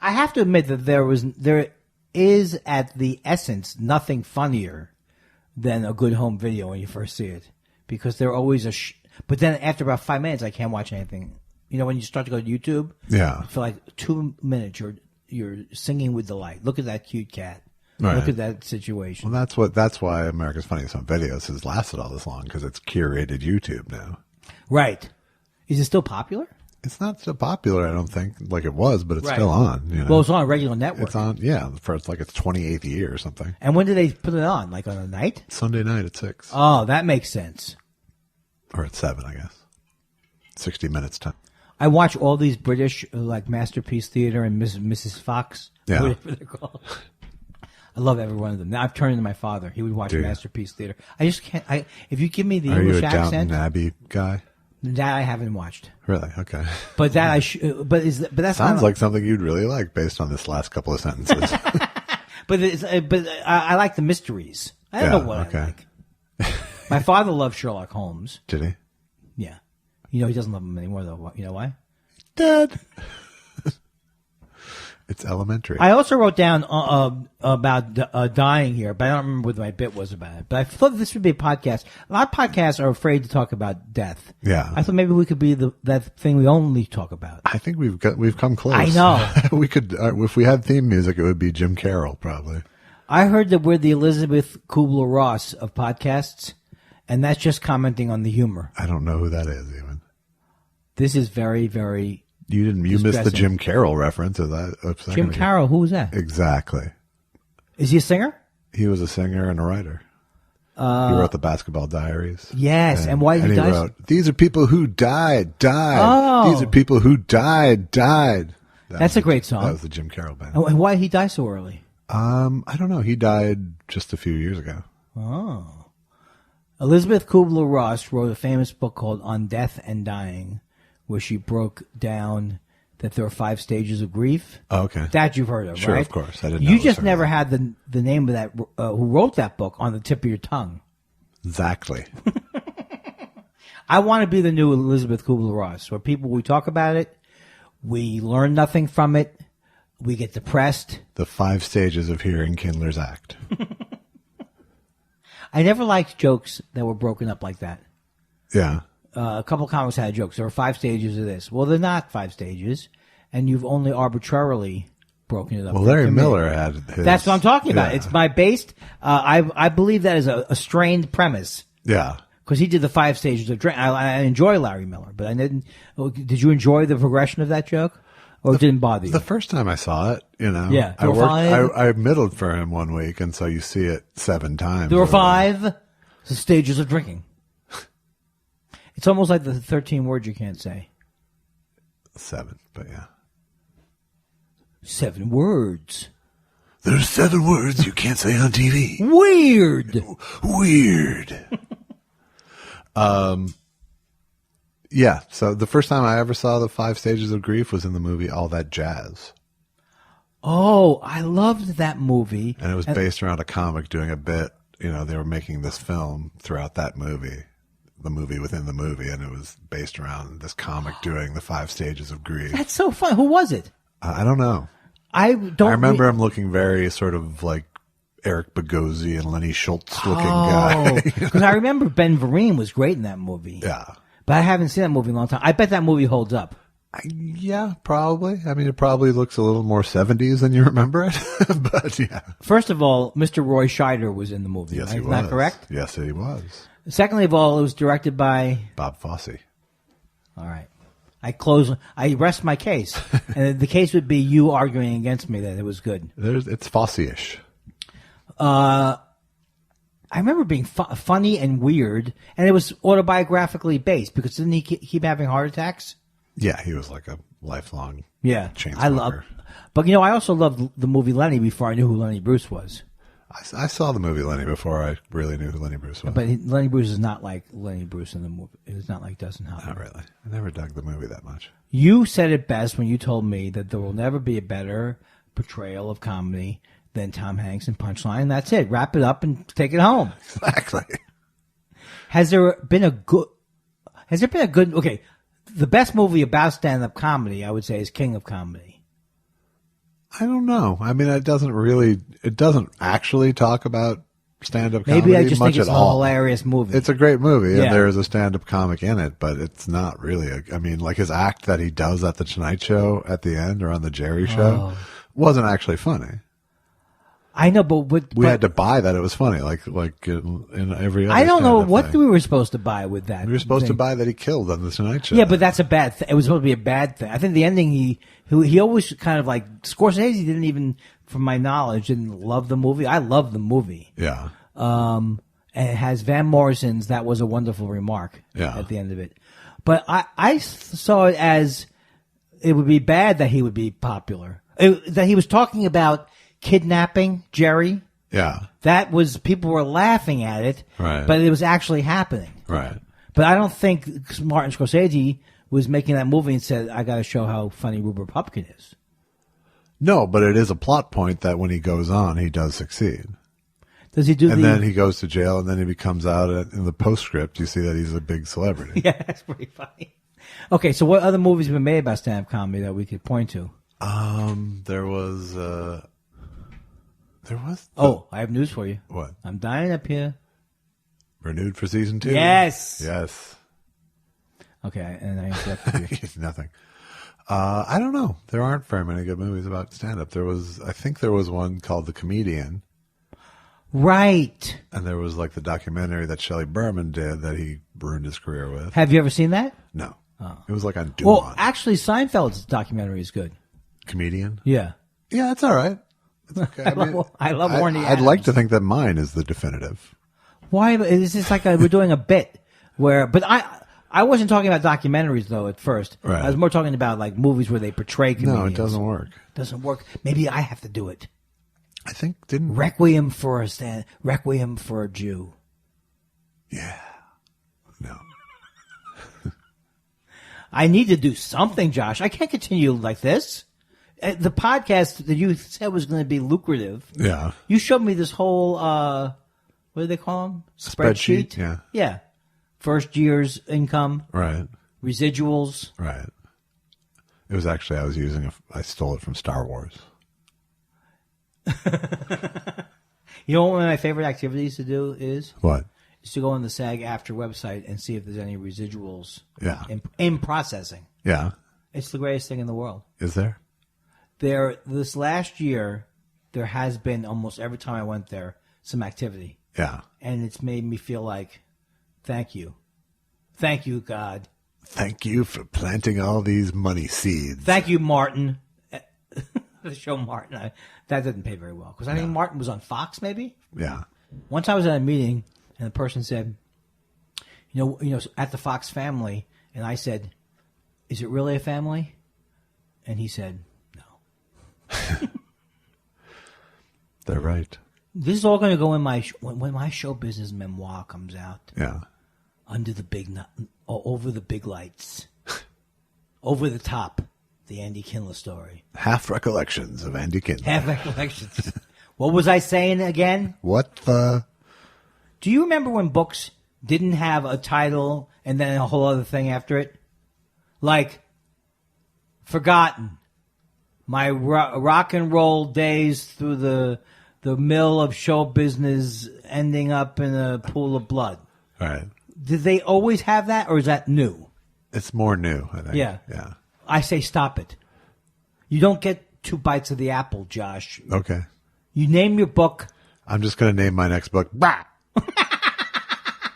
I have to admit that there is at the essence nothing funnier than a good home video when you first see it, because they're always but then after about 5 minutes I can't watch anything. When you start to go to YouTube, Yeah. for like 2 minutes you're singing with delight. Look at that cute cat. Right. Look at that situation. Well, that's why America's Funniest Home Videos has lasted all this long, because it's curated YouTube now. Right. Is it still popular? It's not so popular, I don't think, like it was, but it's Right. still on. Well, it's on a regular network. It's on, yeah, for its 28th year or something. And when do they put it on? Like on a night? Sunday night at 6. Oh, that makes sense. Or at 7, I guess. 60 minutes time. I watch all these British, like Masterpiece Theater and Mrs. Fox, Yeah. whatever they're called. I love every one of them. Now I've turned into my father. He would watch Do you? Masterpiece Theater. I just can't. If you give me the Are you English a Downton accent, Abbey guy? that I haven't watched. Really? Okay. But that but that's Sounds not, like something you'd really like based on this last couple of sentences. But I like the mysteries. I don't know what okay. I like. My father loved Sherlock Holmes. Did he? Yeah. He doesn't love him anymore though. You know why? Dad. It's elementary. I also wrote down about dying here, but I don't remember what my bit was about it. But I thought this would be a podcast. A lot of podcasts are afraid to talk about death. Yeah. I thought maybe we could be that thing we only talk about. I think we've come close. I know. We could, if we had theme music, it would be Jim Carroll, probably. I heard that we're the Elizabeth Kubler-Ross of podcasts, and that's just commenting on the humor. I don't know who that is even. This is very, very... You missed the distressing. Jim Carroll reference. Is that a second Jim ago? Carroll, who was that? Exactly. Is he a singer? He was a singer and a writer. He wrote the Basketball Diaries. Yes, and why he died? wrote, "These are people who died. Oh. These are people who died. That's a great song. That was the Jim Carroll band. And why did he die so early? I don't know. He died just a few years ago. Oh. Elizabeth Kubler-Ross wrote a famous book called On Death and Dying, where she broke down that there are 5 stages of grief. Oh, okay. That you've heard of, Sure, right? of course. I didn't know You it was just her. never had the name of that who wrote that book on the tip of your tongue. Exactly. I want to be the new Elizabeth Kubler-Ross, where we talk about it, we learn nothing from it, we get depressed. The 5 stages of hearing Kindler's act. I never liked jokes that were broken up like that. Yeah. a couple of comics had jokes. There are 5 stages of this. Well, they're not 5 stages, and you've only arbitrarily broken it up. Well, Larry Miller had his... That's what I'm talking about. Yeah. It's my based... I believe that is a strained premise. Yeah. Because he did the 5 stages of drink. I enjoy Larry Miller, but I didn't... Did you enjoy the progression of that joke? Or it didn't bother you? The first time I saw it, Yeah, I middled for him one week, and so you see it 7 times. There were 5 stages of drinking. It's almost like the 13 words you can't say. 7, but yeah. 7 words. There's 7 words you can't say on TV. Weird. Yeah, so the first time I ever saw the 5 stages of grief was in the movie All That Jazz. Oh, I loved that movie. And it was based around a comic doing a bit. They were making this film throughout that movie, the movie within the movie, and it was based around this comic doing the 5 stages of grief. That's so fun. Who was it? I don't know. I remember him looking very sort of like Eric Bogosian and Lenny Schultz looking guy. Because I remember Ben Vereen was great in that movie. Yeah. But I haven't seen that movie in a long time. I bet that movie holds up. Yeah, probably. I mean, it probably looks a little more 70s than you remember it. But yeah. First of all, Mr. Roy Scheider was in the movie. Yes, right? he was. Isn't that correct? Yes, he was. Secondly of all, it was directed by Bob Fosse. All right. I rest my case. And the case would be you arguing against me that it was good. It's Fosse-ish. I remember being funny and weird, and it was autobiographically based because didn't he keep having heart attacks? Yeah, he was like a lifelong chain I smoker. But I also loved the movie Lenny before I knew who Lenny Bruce was. I saw the movie Lenny before I really knew who Lenny Bruce was. But Lenny Bruce is not like Lenny Bruce in the movie. It's not like Dustin Hoffman. Not really. I never dug the movie that much. You said it best when you told me that there will never be a better portrayal of comedy than Tom Hanks in Punchline. That's it. Wrap it up and take it home. Exactly. Has there been a good, okay, the best movie about stand-up comedy, I would say, is King of Comedy. I don't know. I mean, it doesn't actually talk about stand-up comedy Maybe I just much think it's at a all. hilarious movie. It's a great movie, Yeah. and there is a stand-up comic in it, but it's not really like his act that he does at the Tonight Show at the end or on the Jerry Show wasn't actually funny. I know, but we had to buy that it was funny, like in every other I don't know stand-up what thing. we were supposed to buy with that. We were supposed to buy that he killed on the Tonight Show. Yeah, but that's a bad thing. It was supposed to be a bad thing. I think the ending, he always kind of like, Scorsese didn't even, from my knowledge, didn't love the movie. I love the movie. Yeah. And it has Van Morrison's "That Was a Wonderful Remark" at the end of it. But I saw it as it would be bad that he would be popular. That he was talking about kidnapping Jerry. Yeah. That was, people were laughing at it, Right. but it was actually happening. Right. But I don't think Martin Scorsese was making that movie and said, I got to show how funny Rupert Pupkin is. No, but it is a plot point that when he goes on, he does succeed. Does he do And then he goes to jail, and then he becomes out in the postscript. You see that he's a big celebrity. Yeah, that's pretty funny. Okay, so what other movies have been made about stand-up comedy that we could point to? There was. Oh, I have news for you. What? I'm dying up here. Renewed for season 2? Yes. Yes. Okay, and I interrupted you. Nothing. I don't know. There aren't very many good movies about stand-up. I think there was one called The Comedian. Right. And there was like the documentary that Shelley Berman did that he ruined his career with. Have you ever seen that? No. It was like on Dumont. Well, actually, Seinfeld's documentary is good. Comedian? Yeah. Yeah, it's all right. It's okay. I love Warren I'd Adams. like to think that mine is the definitive. Why? It's just like we're doing a bit but I wasn't talking about documentaries though at first. Right. I was more talking about like movies where they portray comedians. No, it doesn't work. Doesn't work. Maybe I have to do it. I think didn't Requiem for a Jew. Yeah. No. I need to do something, Josh. I can't continue like this. The podcast that you said was going to be lucrative. Yeah. You showed me this whole, what do they call them? Spreadsheet, yeah. Yeah. First year's income. Right. Residuals. Right. It was actually, I stole it from Star Wars. You know what one of my favorite activities to do is? What? is to go on the SAG-AFTRA website and see if there's any residuals Yeah. in processing. Yeah. It's the greatest thing in the world. Is there? This last year, there has been almost every time I went there some activity, Yeah. and it's made me feel like, thank you, God, Thank you for planting all these money seeds. thank you, Martin. The show Martin, that didn't pay very well because I think Martin was on Fox maybe. Yeah. Once I was at a meeting and the person said, you know, at the Fox family, and I said, is it really a family? And he said, no. They're right. This is all going to go in when my show business memoir comes out. Yeah. Under the over the big lights, over the top, the Andy Kindler story. Half recollections of Andy Kindler. Half recollections. What was I saying again? What the? Do you remember when books didn't have a title and then a whole other thing after it? Like, Forgotten. My rock and roll days through the mill of show business ending up in a pool of blood. Right. Did they always have that, or is that new? It's more new, I think. Yeah. Yeah. I say stop it. You don't get 2 bites of the apple, Josh. Okay. You name your book. I'm just going to name my next book. Bah!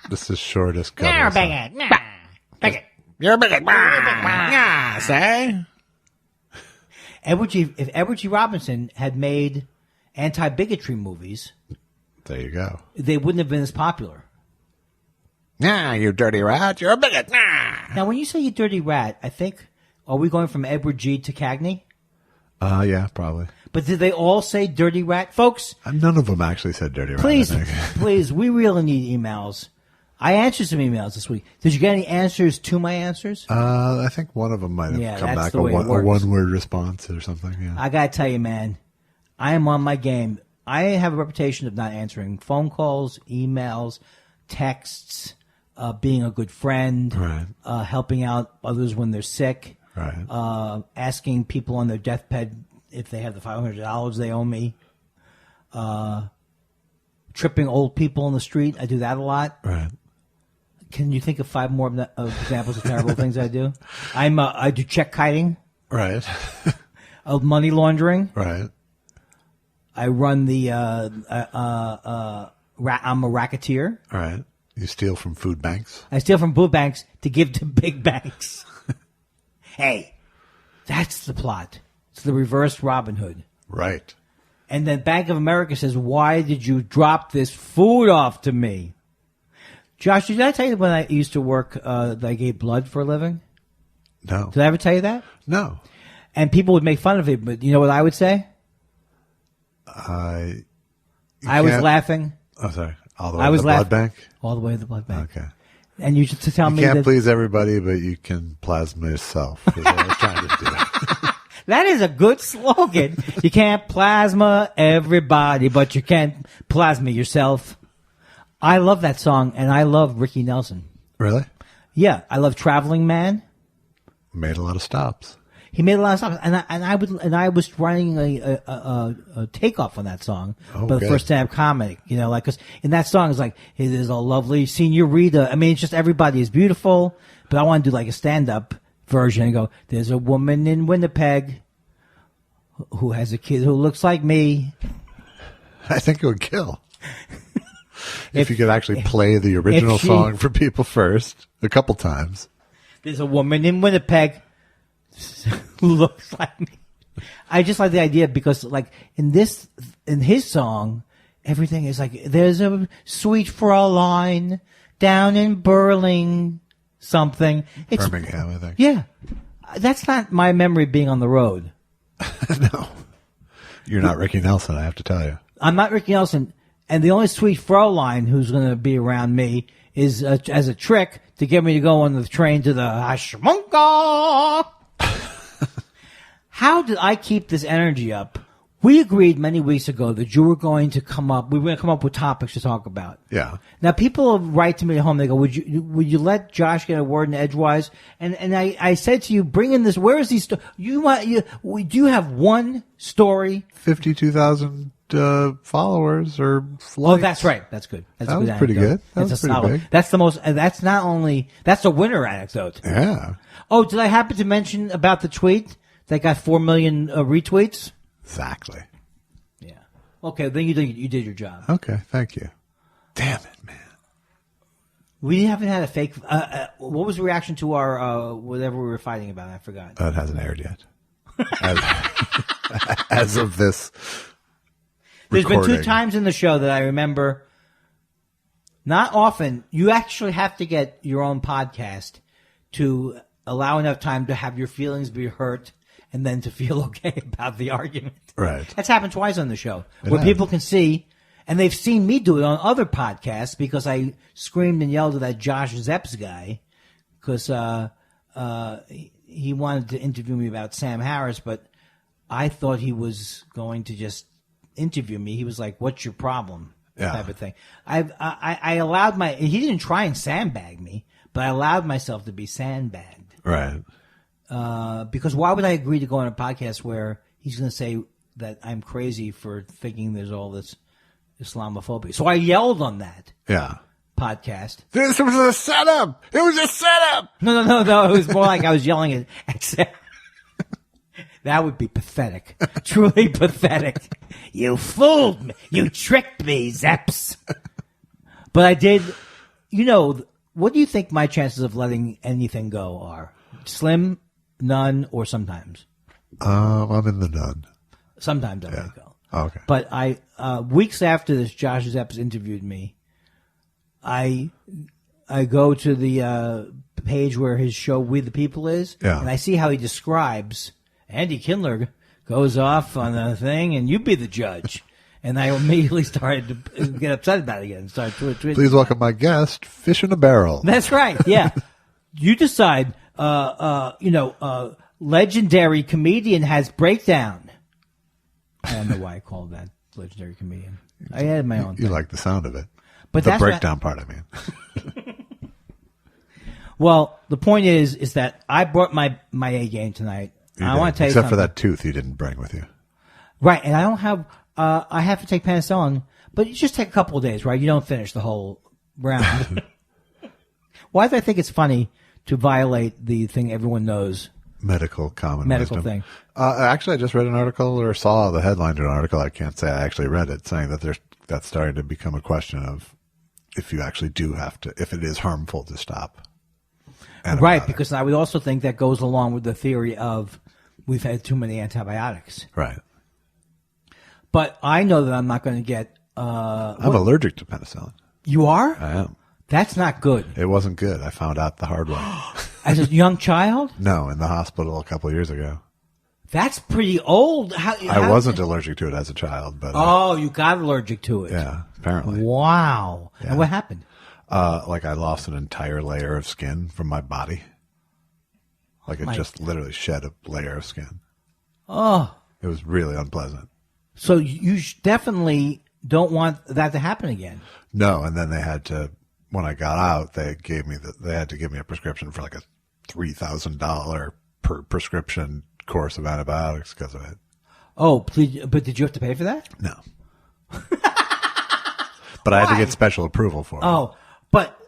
This is shortest cover. You're a bigot. Bigot. You're a bigot. Yeah, say. If Edward G. Robinson had made anti-bigotry movies, There you go. they wouldn't have been as popular. Yeah, you dirty rat. You're a bigot. Now, when you say you dirty rat, I think, are we going from Edward G. to Cagney? Yeah, probably. But did they all say dirty rat? Folks, None of them actually said dirty rat. please, I think. please, we really need emails. I answered some emails this week. Did you get any answers to my answers? I think one of them might have Yeah, come that's back the a way it works. one-word response or something. Yeah. I got to tell you, man, I am on my game. I have a reputation of not answering phone calls, emails, texts, being a good friend, Right. helping out others when they're sick, Right. asking people on their deathbed if they have the $500 they owe me, tripping old people on the street. I do that a lot. Right. Can you think of 5 more examples of terrible things I do? I do check kiting, Right. of money laundering. Right. I run the. I'm a racketeer. Right. You steal from food banks. I steal from food banks to give to big banks. Hey, that's the plot. It's the reverse Robin Hood. Right. And then Bank of America says, "Why did you drop this food off to me?" Josh, did I tell you when I used to work that I gave blood for a living? No. Did I ever tell you that? No. And people would make fun of it, but you know what I would say? I was can't- laughing Oh, sorry. All the way I to was the blood laughing. bank? all the way to the blood bank. Okay. And you used to tell You me can't that please everybody, but you can plasma yourself, is what I was trying to do. that is a good slogan. You can't plasma everybody, but you can plasma yourself. I love that song, and I love Ricky Nelson. Really? Yeah, I love Traveling Man. Made a lot of stops. He made a lot of songs, and I was writing a takeoff on that song, Oh, but the good. first stand-up comedy, you know, like, 'cause in that song is like, hey, there's a lovely senorita. I mean, it's just everybody is beautiful, but I want to do like a stand-up version and go, there's a woman in Winnipeg who has a kid who looks like me. I think it would kill. If you could actually play the original she- song for people first, a couple times. There's a woman in Winnipeg who looks like me. I just like the idea because, like, in his song, everything is like, there's a sweet Fraulein down in Burling something. It's, Birmingham, I think. yeah. That's not my memory being on the road. No. You're not Ricky Nelson, I have to tell you. I'm not Ricky Nelson, and the only sweet Fraulein who's going to be around me is as a trick to get me to go on the train to the Hashmonka. How did I keep this energy up We agreed many weeks ago that you were going to come up. We were going to come up with topics to talk about. Yeah. Now, people write to me at home. They go, "Would you let Josh get a word in edgewise?" And I said to you, "Bring in this. Where is these? Do you have one story? 52,000 followers or likes. Oh, that's right. That's good. That's That a good was pretty anecdote. good. That was pretty solid. big. That's the most. That's not only. That's a winner anecdote. Yeah. Oh, did I happen to mention about the tweet that got 4 million retweets? Exactly. Yeah. Okay, then you did your job. Okay, thank you. Damn it, man. We haven't had a fake. What was the reaction to our whatever we were fighting about? I forgot. It hasn't aired yet. As of this There's recording. been 2 times in the show that I remember. Not often. You actually have to get your own podcast to allow enough time to have your feelings be hurt and then to feel okay about the argument. Right. That's happened twice on the show where has. people can see, and they've seen me do it on other podcasts because I screamed and yelled at that Josh Zepps guy because he wanted to interview me about Sam Harris, but I thought he was going to just interview me. He was like, "What's your problem?" Yeah. Type of thing. I allowed he didn't try and sandbag me, but I allowed myself to be sandbagged. Right. Because why would I agree to go on a podcast where he's going to say that I'm crazy for thinking there's all this Islamophobia? So I yelled on that Yeah. podcast. This was a setup. It was a setup. No. It was more like I was yelling at Sam. That would be pathetic. Truly pathetic. You fooled me. You tricked me, Zeps. But I did. What do you think my chances of letting anything go are? Slim, none, or sometimes? I'm in the none. Sometimes I let it go. Okay. But weeks after this, Josh Zepps interviewed me. I go to the page where his show "We the People" is, Yeah. and I see how he describes Andy Kindler goes off on a thing, and you be the judge. And I immediately started to get upset about it again. Started to Please welcome my guest, Fish in a Barrel. That's right. Yeah, you decide. Legendary comedian has breakdown. I don't know why I called that legendary comedian. I had my own. You like the sound of it. But the that's breakdown part, I mean. Well, the point is that I brought my A game tonight. I want to tell you Except something. for that tooth you didn't bring with you. Right, and I don't have. I have to take penicillin, but you just take a couple of days, right? You don't finish the whole round. Why do I think it's funny to violate the thing everyone knows? Medical common Medical wisdom. thing. Actually, I just read an article or saw the headline to an article. I can't say I actually read it, saying that that's starting to become a question of if you actually do have to, if it is harmful to stop. Right, because I would also think that goes along with the theory of we've had too many antibiotics. Right. But I know that I'm not going to get. I'm allergic to penicillin. You are? I am. That's not good. It wasn't good. I found out the hard way. As a young child? No, in the hospital a couple of years ago. That's pretty old. I wasn't allergic to it as a child, but Oh, you got allergic to it. yeah, apparently. Wow. Yeah. And what happened? Like I lost an entire layer of skin from my body. Like it just literally shed a layer of skin. Oh. It was really unpleasant. So you definitely don't want that to happen again. No, and then they had to, when I got out, they had to give me a prescription for like a $3,000 per prescription course of antibiotics because of it. Oh, please, but did you have to pay for that? No. But I had to get special approval for it. Oh, but,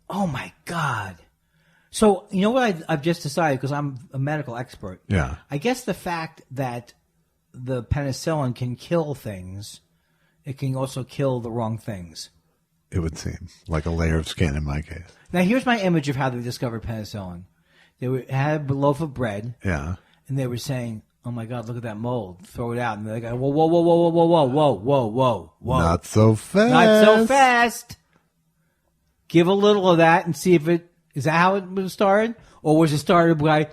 oh my God. So, you know what I've just decided, because I'm a medical expert. Yeah. I guess the fact that the penicillin can kill things, it can also kill the wrong things. It would seem like a layer of skin in my case. Now, here's my image of how they discovered penicillin. They had a loaf of bread, Yeah. and they were saying, "Oh my God, look at that mold! Throw it out!" And they go, "Whoa, whoa, whoa, whoa, whoa, whoa, whoa, whoa, whoa, whoa! Not so fast. Not so fast! Give a little of that and see if it is that how it was started, or was it started by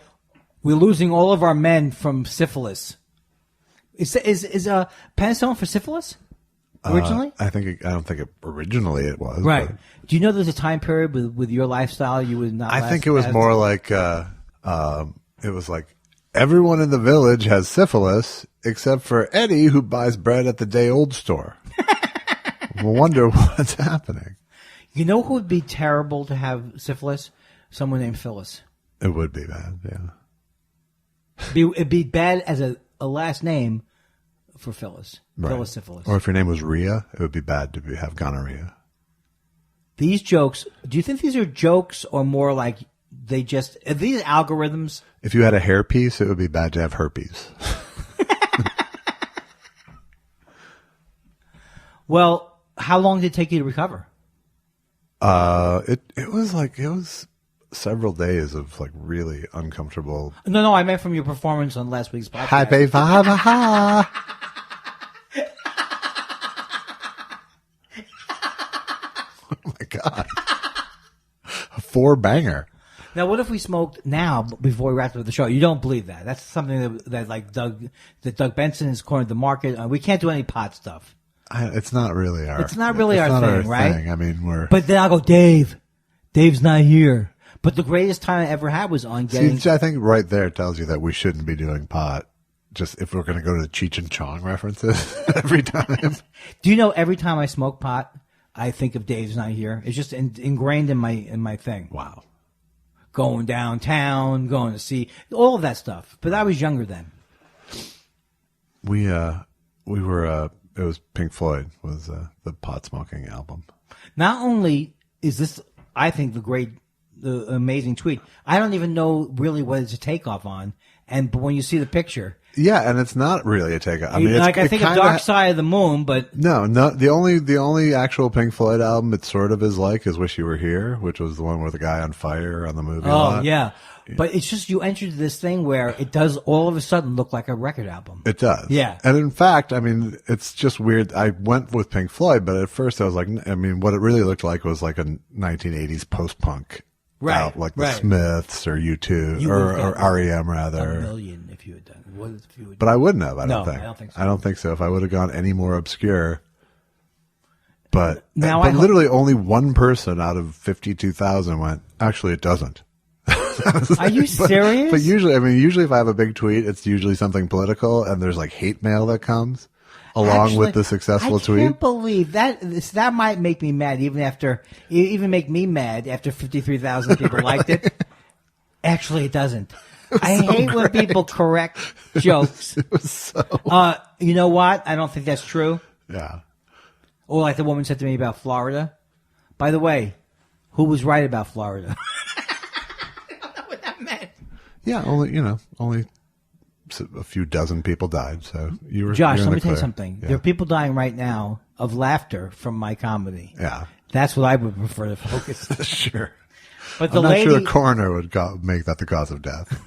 we're losing all of our men from syphilis? Is penicillin for syphilis originally? I don't think it originally it was. Right. but Do you know there's a time period with your lifestyle you would not? I think it was more like it was like everyone in the village has syphilis. except for Eddie, who buys bread at the day-old store. We'll wonder what's happening. You know who would be terrible to have syphilis? Someone named Phyllis. It would be bad, yeah. It'd be bad as a last name for Phyllis. Right. Phyllis syphilis. Or if your name was Rhea, it would be bad to have gonorrhea. These jokes, do you think these are jokes or more like are these algorithms? If you had a hairpiece, it would be bad to have herpes. Well, how long did it take you to recover? It was several days of like really uncomfortable. No, I meant from your performance on last week's podcast. Hi, babe, ha. Oh my God. A 4-banger. Now, what if we smoked now before we wrapped up the show? You don't believe that. That's something that Doug Benson has cornered the market. We can't do any pot stuff. It's not really our thing, right? I mean, But then I'll go, Dave's not here. But the greatest time I ever had was on getting... See, I think right there tells you that we shouldn't be doing pot. Just if we're going to go to the Cheech and Chong references every time. Do you know every time I smoke pot, I think of Dave's not here? It's just ingrained in my thing. Wow. Going downtown, going to see, all of that stuff. But I was younger then. We were, it was Pink Floyd was the pot smoking album. Not only is this, I think, the amazing tweet, I don't even know really what it's a takeoff on. But when you see the picture. Yeah, and it's not really a takeoff. I mean, I think of Dark Side of the Moon, but. No, the only actual Pink Floyd album it sort of is like is Wish You Were Here, which was the one with the guy on fire on the movie. Oh, yeah. But it's just you entered this thing where it does all of a sudden look like a record album. It does. Yeah. And in fact, I mean, it's just weird. I went with Pink Floyd, but at first I was like, I mean, what it really looked like was like a 1980s post-punk. Right. Like the Smiths or U2 or REM rather. $1 million if you had done it. But I wouldn't have, I don't think. So. I don't think so. If I would have gone any more obscure. But literally only one person out of 52,000 went, actually it doesn't. Are you serious? But usually if I have a big tweet, it's usually something political and there's like hate mail that comes along with the successful tweet. I can't believe that. That might make me mad even make me mad after 53,000 people liked it. Actually, it doesn't. I hate when people correct jokes. It was so. You know what? I don't think that's true. Yeah. Or like the woman said to me about Florida. By the way, who was right about Florida? I don't know what that meant. Yeah, only a few dozen people died. So you were Josh, you're let me tell you clear. something. Yeah. There are people dying right now of laughter from my comedy. Yeah. That's what I would prefer to focus. Sure. But I'm not sure a coroner would make that the cause of death.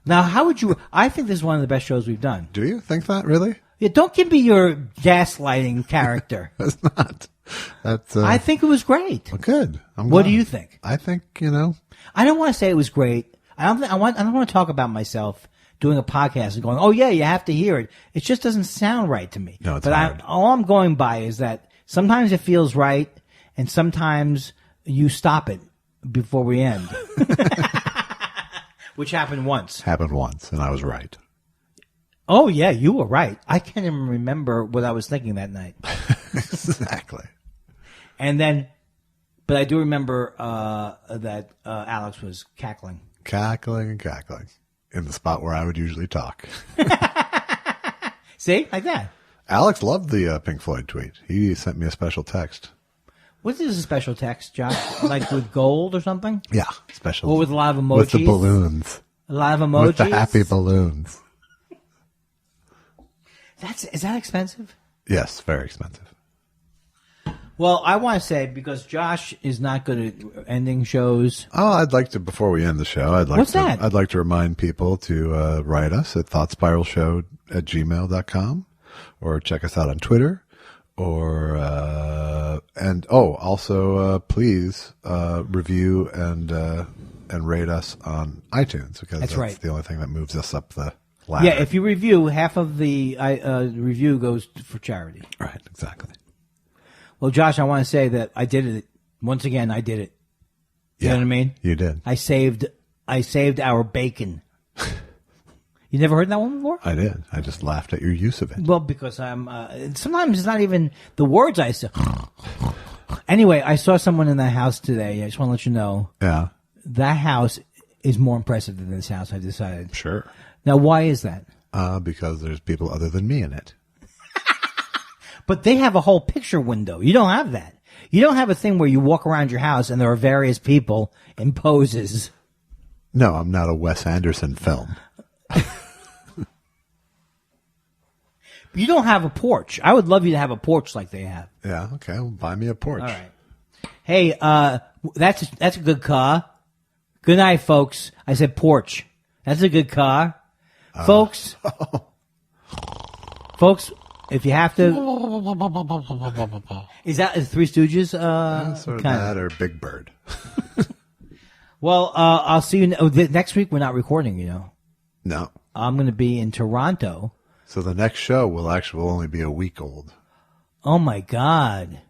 Now, how would you? I think this is one of the best shows we've done. Do you think that really? Yeah, don't give me your gaslighting character. That's not. That's. I think it was great. Well, good. What do you think? I think I don't want to say it was great. I don't want to talk about myself doing a podcast and going, oh yeah, you have to hear it. It just doesn't sound right to me. No, it's but hard. all I'm going by is that sometimes it feels right, and sometimes you stop it before we end. Which happened once. And I was right. Oh yeah, you were right. I can't even remember what I was thinking that night. Exactly. And then, but I do remember that Alex was cackling. Cackling in the spot where I would usually talk. See, like that. Alex loved the Pink Floyd tweet. He sent me a special text. What is a special text, Josh? Like with gold or something? Yeah, special. Or with a lot of emojis? With the balloons. A lot of emojis? With the happy balloons. Is that expensive? Yes, very expensive. Well, I want to say, because Josh is not good at ending shows. Oh, I'd like to, before we end the show, I'd like to remind people to write us at thoughtspiralshow@gmail.com or check us out on Twitter. Also please review and rate us on iTunes, because that's right. the only thing that moves us up the ladder. Yeah, if you review, half of the review goes for charity. Right, exactly. Well, Josh, I want to say that I did it. Once again, I did it. You know what I mean? You did. I saved our bacon. You never heard that one before? I did. I just laughed at your use of it. Well, because I'm sometimes it's not even the words I say. Anyway, I saw someone in that house today. I just want to let you know. Yeah. That house is more impressive than this house, I've decided. Sure. Now, why is that? Because there's people other than me in it. But they have a whole picture window. You don't have that. You don't have a thing where you walk around your house and there are various people in poses. No, I'm not a Wes Anderson film. You don't have a porch. I would love you to have a porch like they have. Yeah, okay. Well, buy me a porch. All right. Hey, that's a good car. Good night, folks. I said porch. That's a good car. Folks. Folks, if you have to. Is that the Three Stooges? Sort of that or Big Bird. Well, I'll see you next week. We're not recording, you know. No. I'm going to be in Toronto. So the next show will only be a week old. Oh, my God.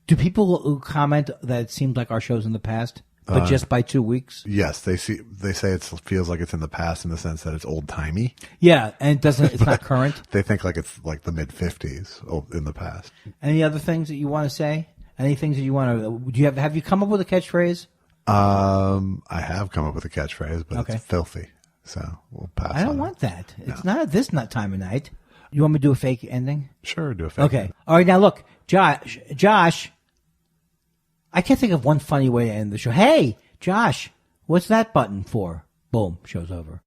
Do people comment that it seems like our shows in the past, but just by 2 weeks? Yes, they say it feels like it's in the past in the sense that it's old timey. Yeah, and it's not current. They think like it's like the mid 50s in the past. Any other things that you want to say? Any things that you want to? Have you come up with a catchphrase? I have come up with a catchphrase, but Okay. It's filthy. So we'll pass. I don't want that. It's not at this time of night. You want me to do a fake ending? Sure, do a fake. Okay. All right. Now look, Josh. I can't think of one funny way to end the show. Hey, Josh, what's that button for? Boom. Show's over.